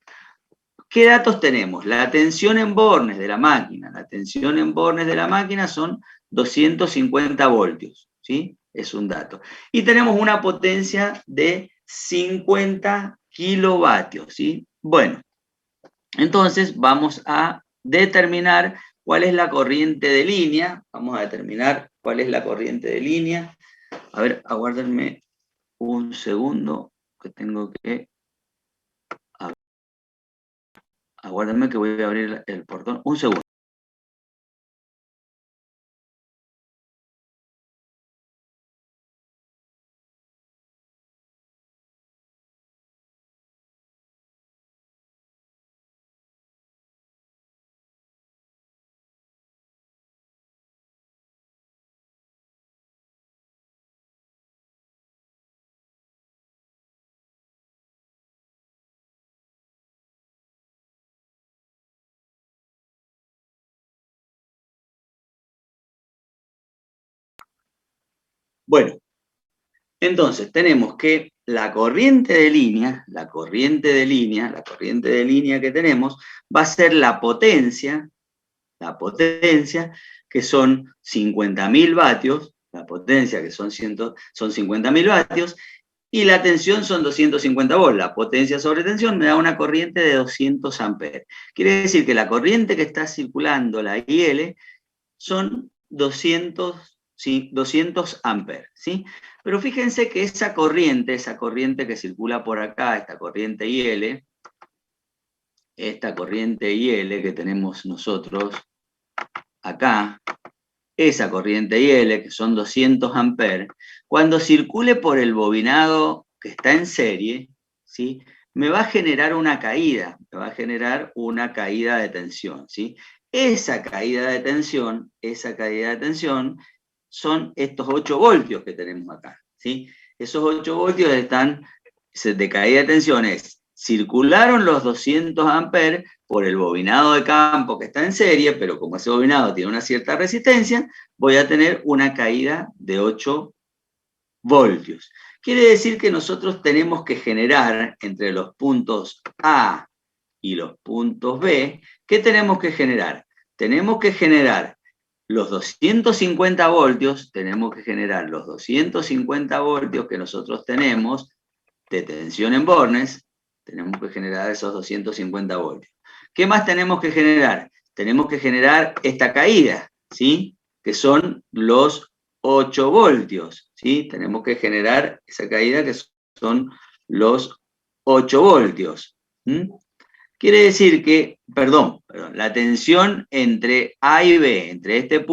¿Qué datos tenemos? La tensión en bornes de la máquina. La tensión en bornes de la máquina son 250 voltios, ¿sí? Es un dato. Y tenemos una potencia de 50 kilovatios, ¿sí? Bueno, entonces vamos a determinar cuál es la corriente de línea. Vamos a determinar cuál es la corriente de línea. A ver, aguárdenme un segundo, que tengo que... Aguárdenme que voy a abrir el portón. Un segundo. Bueno, entonces tenemos que la corriente de línea que tenemos va a ser la potencia, que son 50.000 vatios, la potencia que son 50.000 vatios, y la tensión son 250 volts. La potencia sobre tensión me da una corriente de 200 amperes. Quiere decir que la corriente que está circulando, la IL, son 200 amperes, ¿sí? Pero fíjense que esa corriente que circula por acá, esta corriente IL que tenemos nosotros acá, esa corriente IL, que son 200 amperes, cuando circule por el bobinado que está en serie, ¿sí? Me va a generar una caída, de tensión, ¿sí? Esa caída de tensión son estos 8 voltios que tenemos acá, ¿sí? Esos 8 voltios de caída de tensión circularon los 200 amperes por el bobinado de campo que está en serie, pero como ese bobinado tiene una cierta resistencia, voy a tener una caída de 8 voltios. Quiere decir que nosotros tenemos que generar entre los puntos A y los puntos B, ¿qué tenemos que generar? Tenemos que generar los 250 voltios, que nosotros tenemos de tensión en bornes, tenemos que generar esos 250 voltios. ¿Qué más tenemos que generar? Tenemos que generar esta caída, ¿sí? Que son los 8 voltios, ¿sí? Tenemos que generar esa caída que son los 8 voltios. Quiere decir que, perdón, la tensión entre A y B, entre estos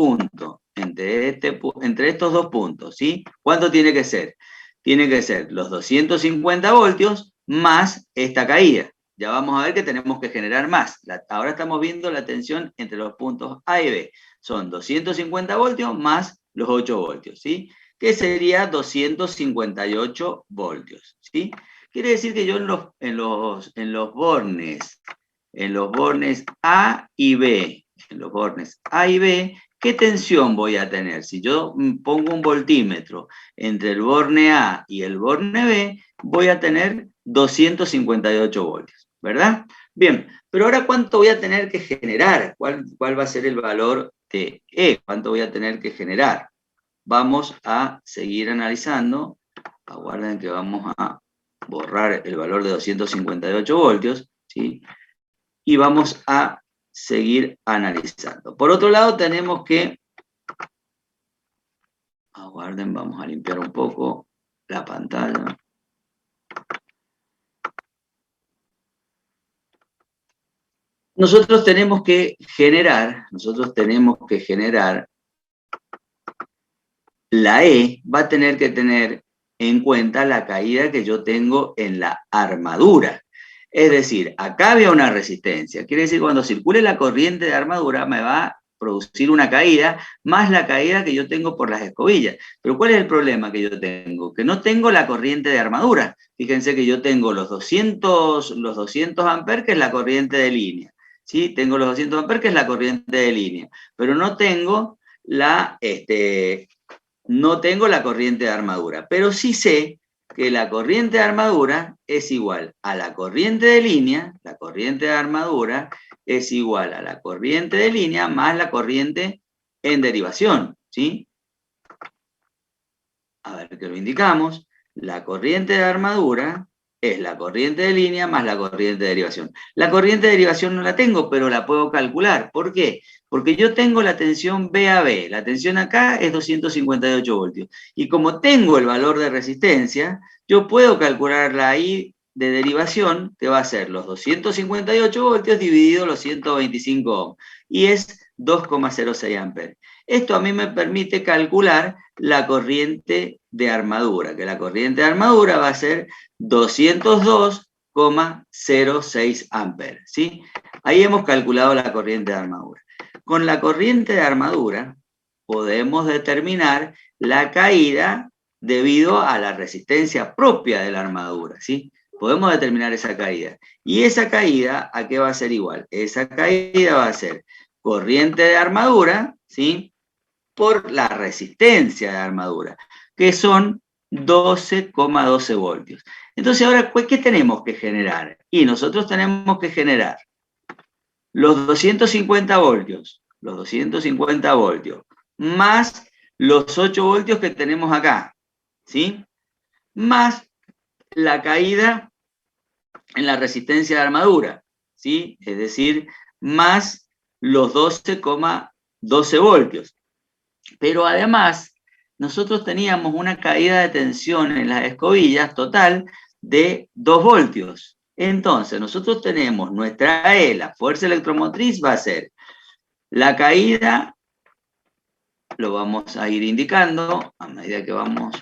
dos puntos, ¿sí? ¿Cuánto tiene que ser? Tiene que ser los 250 voltios más esta caída. Ya vamos a ver que tenemos que generar más. Ahora estamos viendo la tensión entre los puntos A y B. Son 250 voltios más los 8 voltios, ¿sí? Que sería 258 voltios, ¿sí? Quiere decir que yo en los bornes A y B, ¿qué tensión voy a tener? Si yo pongo un voltímetro entre el borne A y el borne B, voy a tener 258 voltios, ¿verdad? Bien, pero ahora ¿cuánto voy a tener que generar? ¿Cuál va a ser el valor de E? ¿Cuánto voy a tener que generar? Vamos a seguir analizando. Aguarden que vamos a borrar el valor de 258 voltios, ¿sí? Y vamos a seguir analizando. Por otro lado, tenemos que... Aguarden, vamos a limpiar un poco la pantalla. Nosotros tenemos que generar, la E va a tener que tener en cuenta la caída que yo tengo en la armadura. Es decir, acá había una resistencia. Quiere decir, cuando circule la corriente de armadura me va a producir una caída, más la caída que yo tengo por las escobillas. Pero ¿cuál es el problema que yo tengo? Que no tengo la corriente de armadura. Fíjense que yo tengo los 200 amperes, que es la corriente de línea. ¿Sí? Tengo los 200 amperes, que es la corriente de línea. Pero no tengo la corriente de armadura, pero sí sé que la corriente de armadura es igual a la corriente de línea, la corriente de armadura es igual a la corriente de línea más la corriente en derivación, ¿sí? A ver que lo indicamos. La corriente de armadura es la corriente de línea más la corriente de derivación. La corriente de derivación no la tengo, pero la puedo calcular. ¿Por qué? Porque yo tengo la tensión B a B. La tensión acá es 258 voltios. Y como tengo el valor de resistencia, yo puedo calcular la I de derivación, que va a ser los 258 voltios dividido los 125 ohms. Y es 2,06 amperes. Esto a mí me permite calcular la corriente de armadura, que la corriente de armadura va a ser 202,06 amperes, ¿sí? Ahí hemos calculado la corriente de armadura. Con la corriente de armadura podemos determinar la caída debido a la resistencia propia de la armadura, ¿sí? Podemos determinar esa caída. Y esa caída, ¿a qué va a ser igual? Esa caída va a ser corriente de armadura, ¿sí? Por la resistencia de armadura, que son 12,12 voltios. Entonces, ahora, ¿qué tenemos que generar? Y nosotros tenemos que generar los 250 voltios, más los 8 voltios que tenemos acá, ¿sí? Más la caída en la resistencia de armadura, ¿sí? Es decir, más los 12,12 voltios. Pero además, nosotros teníamos una caída de tensión en las escobillas total de 2 voltios. Entonces, nosotros tenemos nuestra E, la fuerza electromotriz, va a ser la caída, lo vamos a ir indicando a medida que vamos.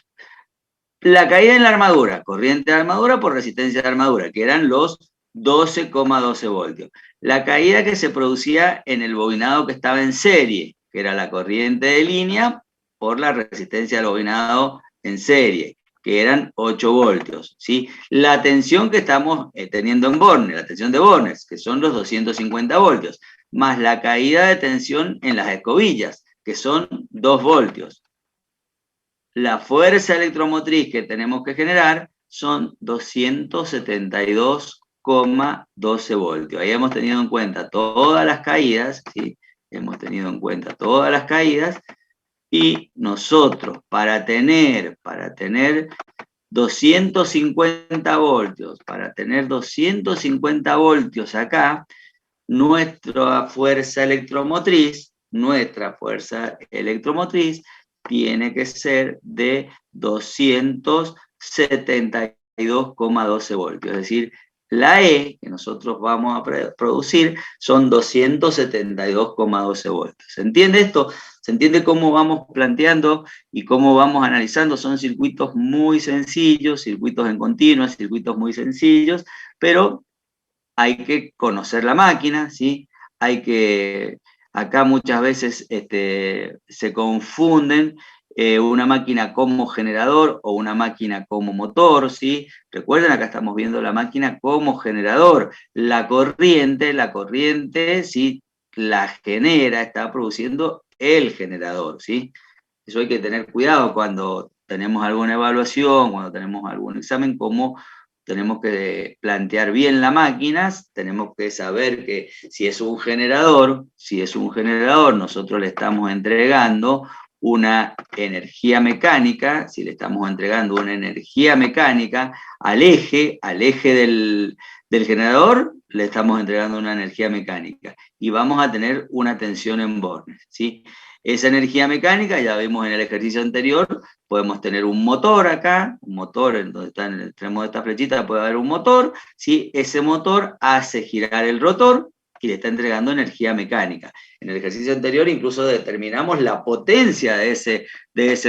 La caída en la armadura, corriente de armadura por resistencia de armadura, que eran los 12,12 voltios. La caída que se producía en el bobinado que estaba en serie, que era la corriente de línea por la resistencia del bobinado en serie, que eran 8 voltios, ¿sí? La tensión que estamos teniendo en Bornes, la tensión de Bornes, que son los 250 voltios, más la caída de tensión en las escobillas, que son 2 voltios. La fuerza electromotriz que tenemos que generar son 272,12 voltios. Ahí hemos tenido en cuenta todas las caídas, ¿sí? Hemos tenido en cuenta todas las caídas, y nosotros para tener 250 voltios, acá, nuestra fuerza electromotriz tiene que ser de 272,12 voltios. Es decir, la E que nosotros vamos a producir son 272,12 voltios. ¿Se entiende esto? ¿Se entiende cómo vamos planteando y cómo vamos analizando? Son circuitos muy sencillos, circuitos en continua, circuitos muy sencillos, pero hay que conocer la máquina, ¿sí? Acá muchas veces se confunden una máquina como generador o una máquina como motor, ¿sí? Recuerden, acá estamos viendo la máquina como generador. La corriente, ¿sí? La genera, está produciendo el generador, ¿sí? Eso hay que tener cuidado cuando tenemos alguna evaluación, cuando tenemos algún examen, cómo tenemos que plantear bien la máquina, tenemos que saber que si es un generador, nosotros le estamos entregando una energía mecánica, si le estamos entregando una energía mecánica al eje del generador, le estamos entregando una energía mecánica y vamos a tener una tensión en Bornes, ¿sí? Esa energía mecánica, ya vimos en el ejercicio anterior, podemos tener un motor acá, un motor en donde está en el extremo de esta flechita, puede haber un motor, ¿sí? Ese motor hace girar el rotor y le está entregando energía mecánica. En el ejercicio anterior incluso determinamos la potencia de ese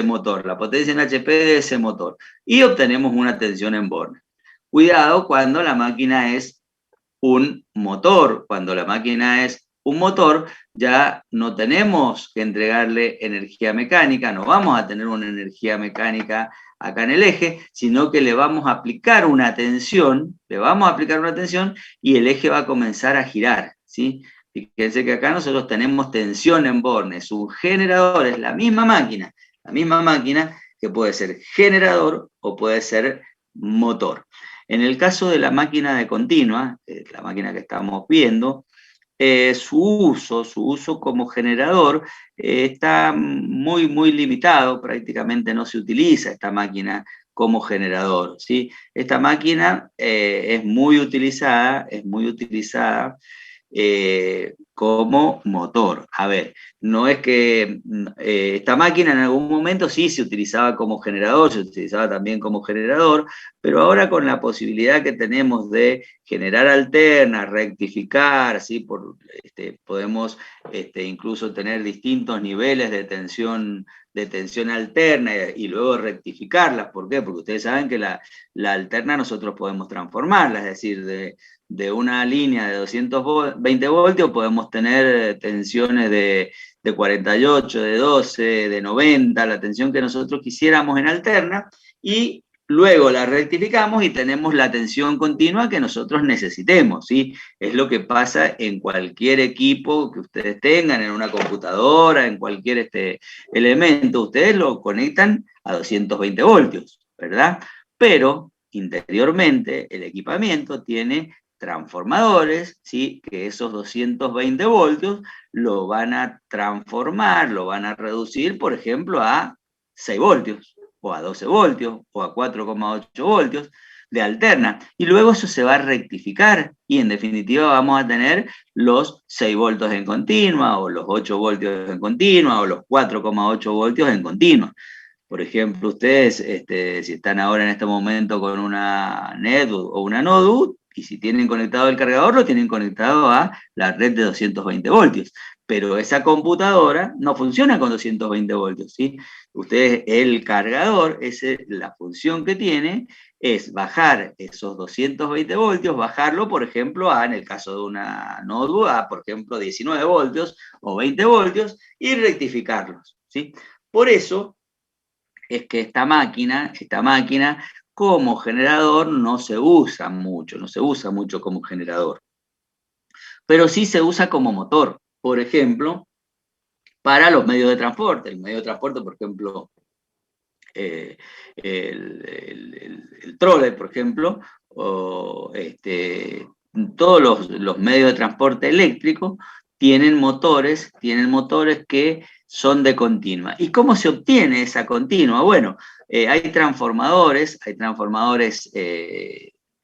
motor, la potencia en HP de ese motor, y obtenemos una tensión en Bornes. Cuidado cuando la máquina es un motor, ya no tenemos que entregarle energía mecánica, no vamos a tener una energía mecánica acá en el eje, sino que le vamos a aplicar una tensión, y el eje va a comenzar a girar, ¿sí? Fíjense que acá nosotros tenemos tensión en Bornes, un generador, es la misma máquina que puede ser generador o puede ser motor. En el caso de la máquina de continua, la máquina que estamos viendo, su uso como generador está muy limitado, prácticamente no se utiliza esta máquina como generador, ¿sí? Esta máquina es muy utilizada como motor. A ver, no es que esta máquina en algún momento sí se utilizaba como generador, se utilizaba también como generador, pero ahora con la posibilidad que tenemos de generar alternas, rectificar, ¿sí? Podemos incluso tener distintos niveles de tensión alterna y luego rectificarlas. ¿Por qué? Porque ustedes saben que la alterna nosotros podemos transformarla, es decir, de una línea de 220 voltios podemos tener tensiones de 48, de 12, de 90, la tensión que nosotros quisiéramos en alterna, y luego la rectificamos y tenemos la tensión continua que nosotros necesitemos, ¿sí? Es lo que pasa en cualquier equipo que ustedes tengan, en una computadora, en cualquier elemento, ustedes lo conectan a 220 voltios, ¿verdad? Pero interiormente el equipamiento tiene transformadores, ¿sí? Que esos 220 voltios lo van a transformar, lo van a reducir, por ejemplo, a 6 voltios, o a 12 voltios, o a 4,8 voltios de alterna. Y luego eso se va a rectificar y en definitiva vamos a tener los 6 voltios en continua, o los 8 voltios en continua, o los 4,8 voltios en continua. Por ejemplo, ustedes, si están ahora en este momento con una NetBook o una notebook, y si tienen conectado el cargador, lo tienen conectado a la red de 220 voltios. Pero esa computadora no funciona con 220 voltios, ¿sí? Ustedes, el cargador, la función que tiene es bajar esos 220 voltios, bajarlo, por ejemplo, en el caso de una notebook, por ejemplo, 19 voltios o 20 voltios, y rectificarlos, ¿sí? Por eso es que esta máquina como generador no se usa mucho como generador, pero sí se usa como motor, por ejemplo, para los medios de transporte. El medio de transporte, por ejemplo, el trole, por ejemplo, o todos los medios de transporte eléctrico tienen motores que son de continua. ¿Y cómo se obtiene esa continua? Bueno, hay transformadores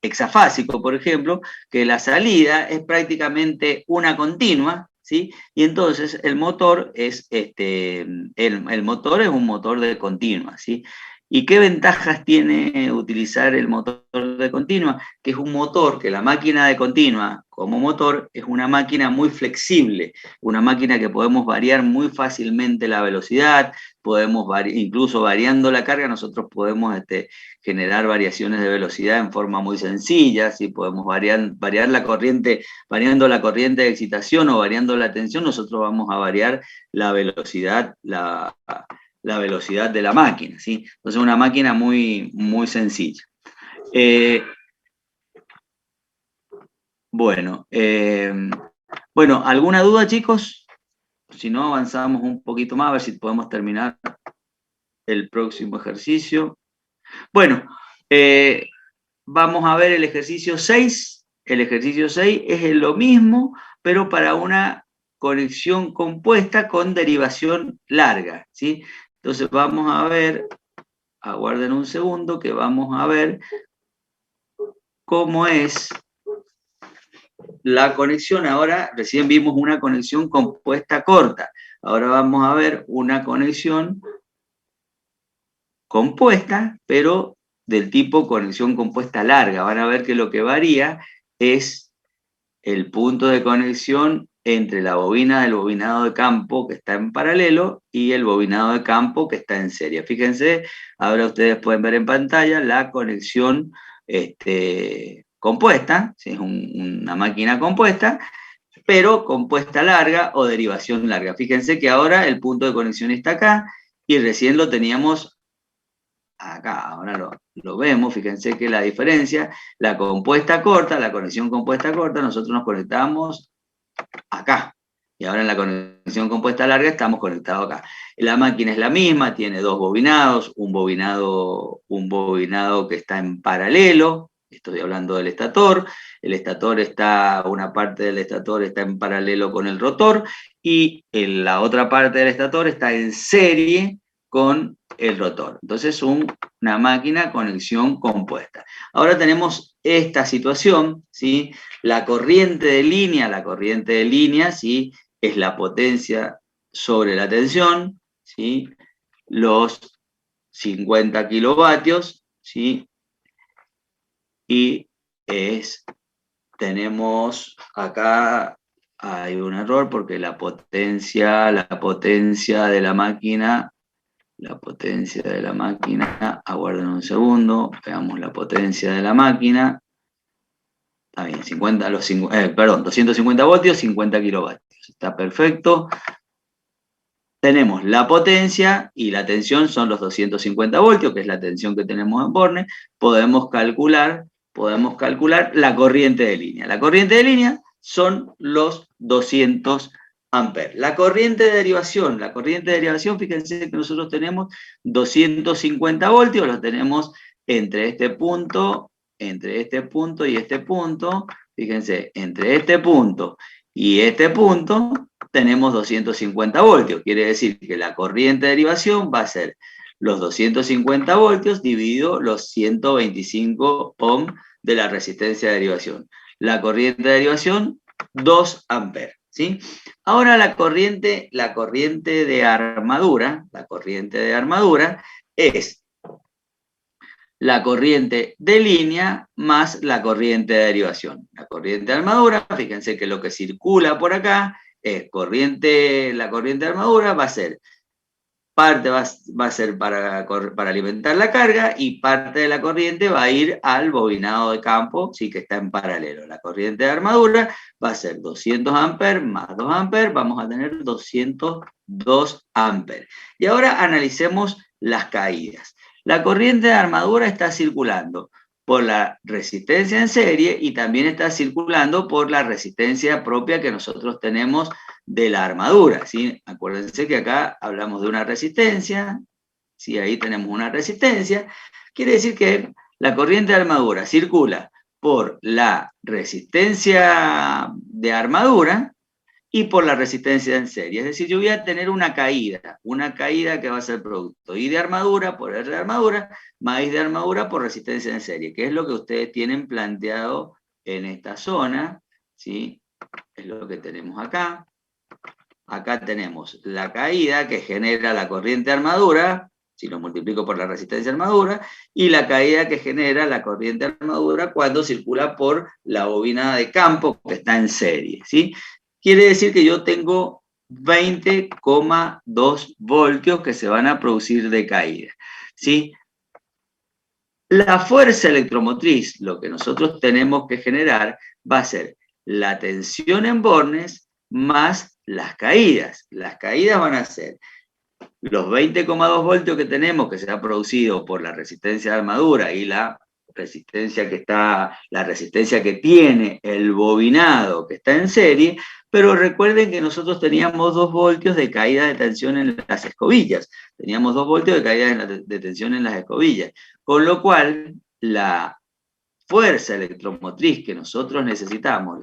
hexafásicos, por ejemplo, que la salida es prácticamente una continua, ¿sí? Y entonces el motor es un motor de continua, ¿sí? ¿Y qué ventajas tiene utilizar el motor de continua? Que es un motor, que la máquina de continua como motor es una máquina muy flexible, una máquina que podemos variar muy fácilmente la velocidad, incluso variando la carga, nosotros podemos generar variaciones de velocidad en forma muy sencilla, ¿sí? Podemos variar la corriente, variando la corriente de excitación o variando la tensión, nosotros vamos a variar la velocidad, la velocidad de la máquina, ¿sí? Entonces, una máquina muy, muy sencilla. Bueno, ¿alguna duda, chicos? Si no, avanzamos un poquito más, a ver si podemos terminar el próximo ejercicio. Bueno, vamos a ver el ejercicio 6. El ejercicio 6 es lo mismo, pero para una conexión compuesta con derivación larga, ¿sí? Entonces vamos a ver, aguarden un segundo, que vamos a ver cómo es la conexión. Ahora, recién vimos una conexión compuesta corta. Ahora vamos a ver una conexión compuesta, pero del tipo conexión compuesta larga. Van a ver que lo que varía es el punto de conexión entre la bobina del bobinado de campo que está en paralelo y el bobinado de campo que está en serie. Fíjense, ahora ustedes pueden ver en pantalla la conexión compuesta, ¿sí? Es una máquina compuesta, pero compuesta larga o derivación larga. Fíjense que ahora el punto de conexión está acá y recién lo teníamos acá. Ahora lo vemos, fíjense que la diferencia, la conexión compuesta corta, nosotros nos conectamos acá. Y ahora en la conexión compuesta larga estamos conectados acá. La máquina es la misma, tiene dos bobinados, un bobinado que está en paralelo, estoy hablando del estator, una parte del estator está en paralelo con el rotor, y la otra parte del estator está en serie con el rotor. Entonces, una máquina conexión compuesta. Ahora tenemos esta situación, ¿sí? La corriente de línea, ¿sí? Es la potencia sobre la tensión, ¿sí? Los 50 kilovatios, ¿sí? Y tenemos acá, hay un error porque la potencia de la máquina, aguarden un segundo, veamos la potencia de la máquina. Está bien, 250 voltios, 50 kilovatios. Está perfecto. Tenemos la potencia y la tensión son los 250 voltios, que es la tensión que tenemos en borne. Podemos calcular la corriente de línea. La corriente de línea son los 200 amperes. La corriente de derivación, fíjense que nosotros tenemos 250 voltios, los tenemos entre este punto y este punto. Fíjense, entre este punto y este punto tenemos 250 voltios. Quiere decir que la corriente de derivación va a ser los 250 voltios dividido los 125 ohm de la resistencia de derivación. La corriente de derivación, 2 amperes. ¿Sí? Ahora la corriente de armadura es la corriente de línea más la corriente de derivación. La corriente de armadura, fíjense que lo que circula por acá es la corriente de armadura va a ser, parte va a ser para alimentar la carga y parte de la corriente va a ir al bobinado de campo, sí, que está en paralelo. La corriente de armadura va a ser 200 amperes más 2 amperes, vamos a tener 202 amperes. Y ahora analicemos las caídas. La corriente de armadura está circulando por la resistencia en serie y también está circulando por la resistencia propia que nosotros tenemos de la armadura, ¿sí? Acuérdense que acá hablamos de una resistencia, ¿sí? Ahí tenemos una resistencia. Quiere decir que la corriente de armadura circula por la resistencia de armadura y por la resistencia en serie. Es decir, yo voy a tener una caída que va a ser producto I de armadura por R de armadura, más I de armadura por resistencia en serie, que es lo que ustedes tienen planteado en esta zona, ¿sí? Es lo que tenemos acá. Acá tenemos la caída que genera la corriente de armadura, si lo multiplico por la resistencia de armadura, y la caída que genera la corriente de armadura cuando circula por la bobina de campo que está en serie, ¿sí? Quiere decir que yo tengo 20,2 voltios que se van a producir de caída, ¿sí? La fuerza electromotriz, lo que nosotros tenemos que generar, va a ser la tensión en bornes más las caídas. Las caídas van a ser los 20,2 voltios que tenemos que se ha producido por la resistencia de armadura y la resistencia que tiene el bobinado que está en serie, pero recuerden que nosotros teníamos 2 voltios de caída de tensión en las escobillas. Teníamos 2 voltios de caída de tensión en las escobillas, con lo cual la fuerza electromotriz que nosotros necesitamos,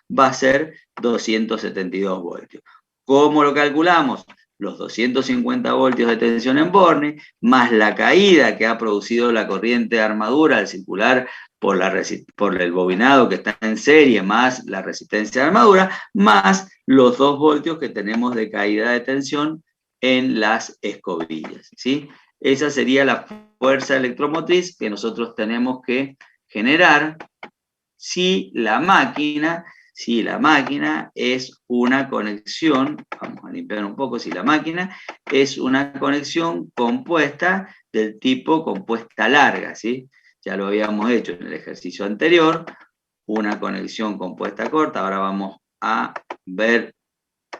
va a ser 272 voltios. ¿Cómo lo calculamos? Los 250 voltios de tensión en borne, más la caída que ha producido la corriente de armadura al circular por el bobinado que está en serie, más la resistencia de armadura, más los 2 voltios que tenemos de caída de tensión en las escobillas, ¿sí? Esa sería la fuerza electromotriz que nosotros tenemos que generar si la máquina es una conexión, vamos a limpiar un poco, si la máquina es una conexión compuesta del tipo compuesta larga, ¿sí? Ya lo habíamos hecho en el ejercicio anterior, una conexión compuesta corta. Ahora vamos a ver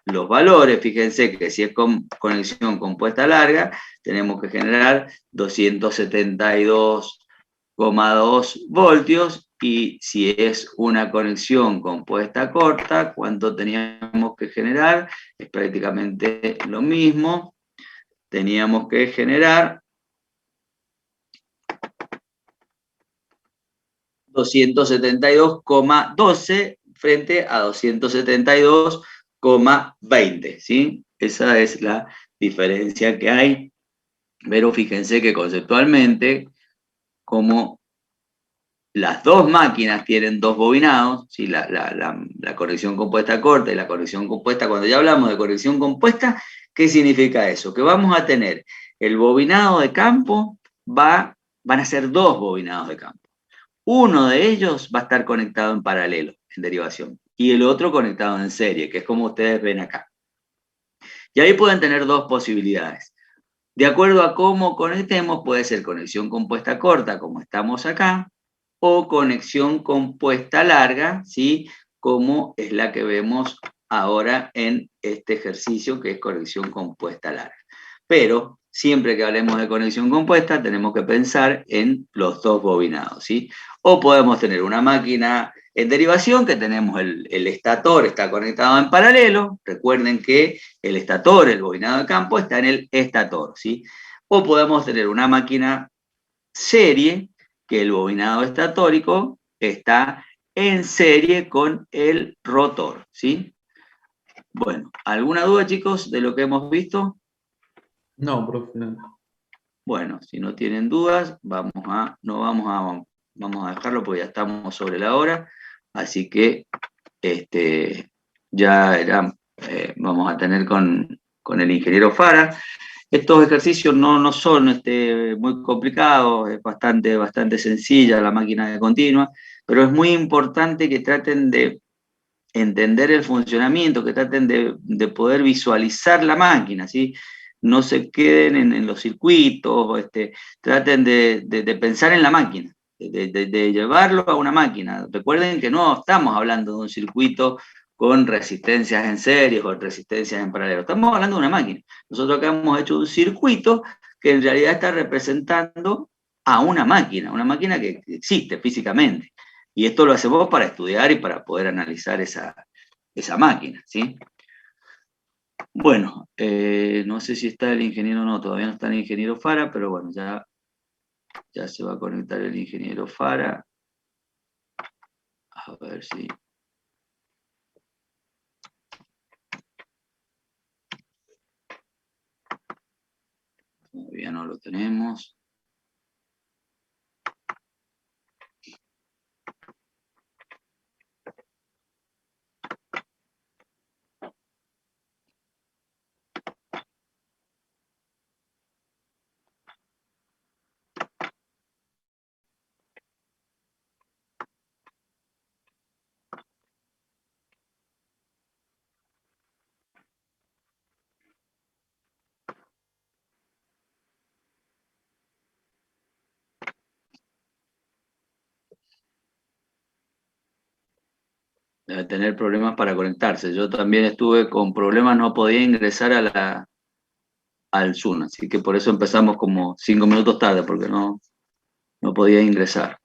los valores. Fíjense que si es conexión compuesta larga, tenemos que generar 272,2 voltios, y si es una conexión compuesta corta, ¿cuánto teníamos que generar? Es prácticamente lo mismo. Teníamos que generar 272,12 frente a 272,20, ¿sí? Esa es la diferencia que hay, pero fíjense que conceptualmente, como las dos máquinas tienen dos bobinados, ¿sí? La conexión compuesta corta y la conexión compuesta, cuando ya hablamos de conexión compuesta, ¿qué significa eso? Que vamos a tener el bobinado de campo, van a ser dos bobinados de campo. Uno de ellos va a estar conectado en paralelo, en derivación, y el otro conectado en serie, que es como ustedes ven acá. Y ahí pueden tener dos posibilidades. De acuerdo a cómo conectemos, puede ser conexión compuesta corta, como estamos acá, o conexión compuesta larga, ¿sí? Como es la que vemos ahora en este ejercicio, que es conexión compuesta larga. Pero siempre que hablemos de conexión compuesta, tenemos que pensar en los dos bobinados, ¿sí? O podemos tener una máquina en derivación, que tenemos el estator, está conectado en paralelo. Recuerden que el estator, el bobinado de campo, está en el estator, ¿sí? O podemos tener una máquina serie, que el bobinado estatórico está en serie con el rotor, ¿sí? Bueno, ¿alguna duda, chicos, de lo que hemos visto? No, profe, no. Bueno, si no tienen dudas, vamos a dejarlo porque ya estamos sobre la hora, así que vamos a tener con el ingeniero Fara. Estos ejercicios no son muy complicados, es bastante sencilla la máquina de continua, pero es muy importante que traten de entender el funcionamiento, que traten de poder visualizar la máquina, ¿sí? No se queden en los circuitos, traten de pensar en la máquina, de llevarlo a una máquina. Recuerden que no estamos hablando de un circuito con resistencias en serie o resistencias en paralelo, estamos hablando de una máquina. Nosotros acá hemos hecho un circuito que en realidad está representando a una máquina que existe físicamente. Y esto lo hacemos para estudiar y para poder analizar esa máquina, ¿sí? Bueno, no sé si está el ingeniero o no, todavía no está el ingeniero Fara, pero bueno, ya se va a conectar el ingeniero Fara. A ver si... Todavía no lo tenemos. Debe tener problemas para conectarse. Yo también estuve con problemas, no podía ingresar al Zoom, así que por eso empezamos como 5 minutos tarde, porque no podía ingresar.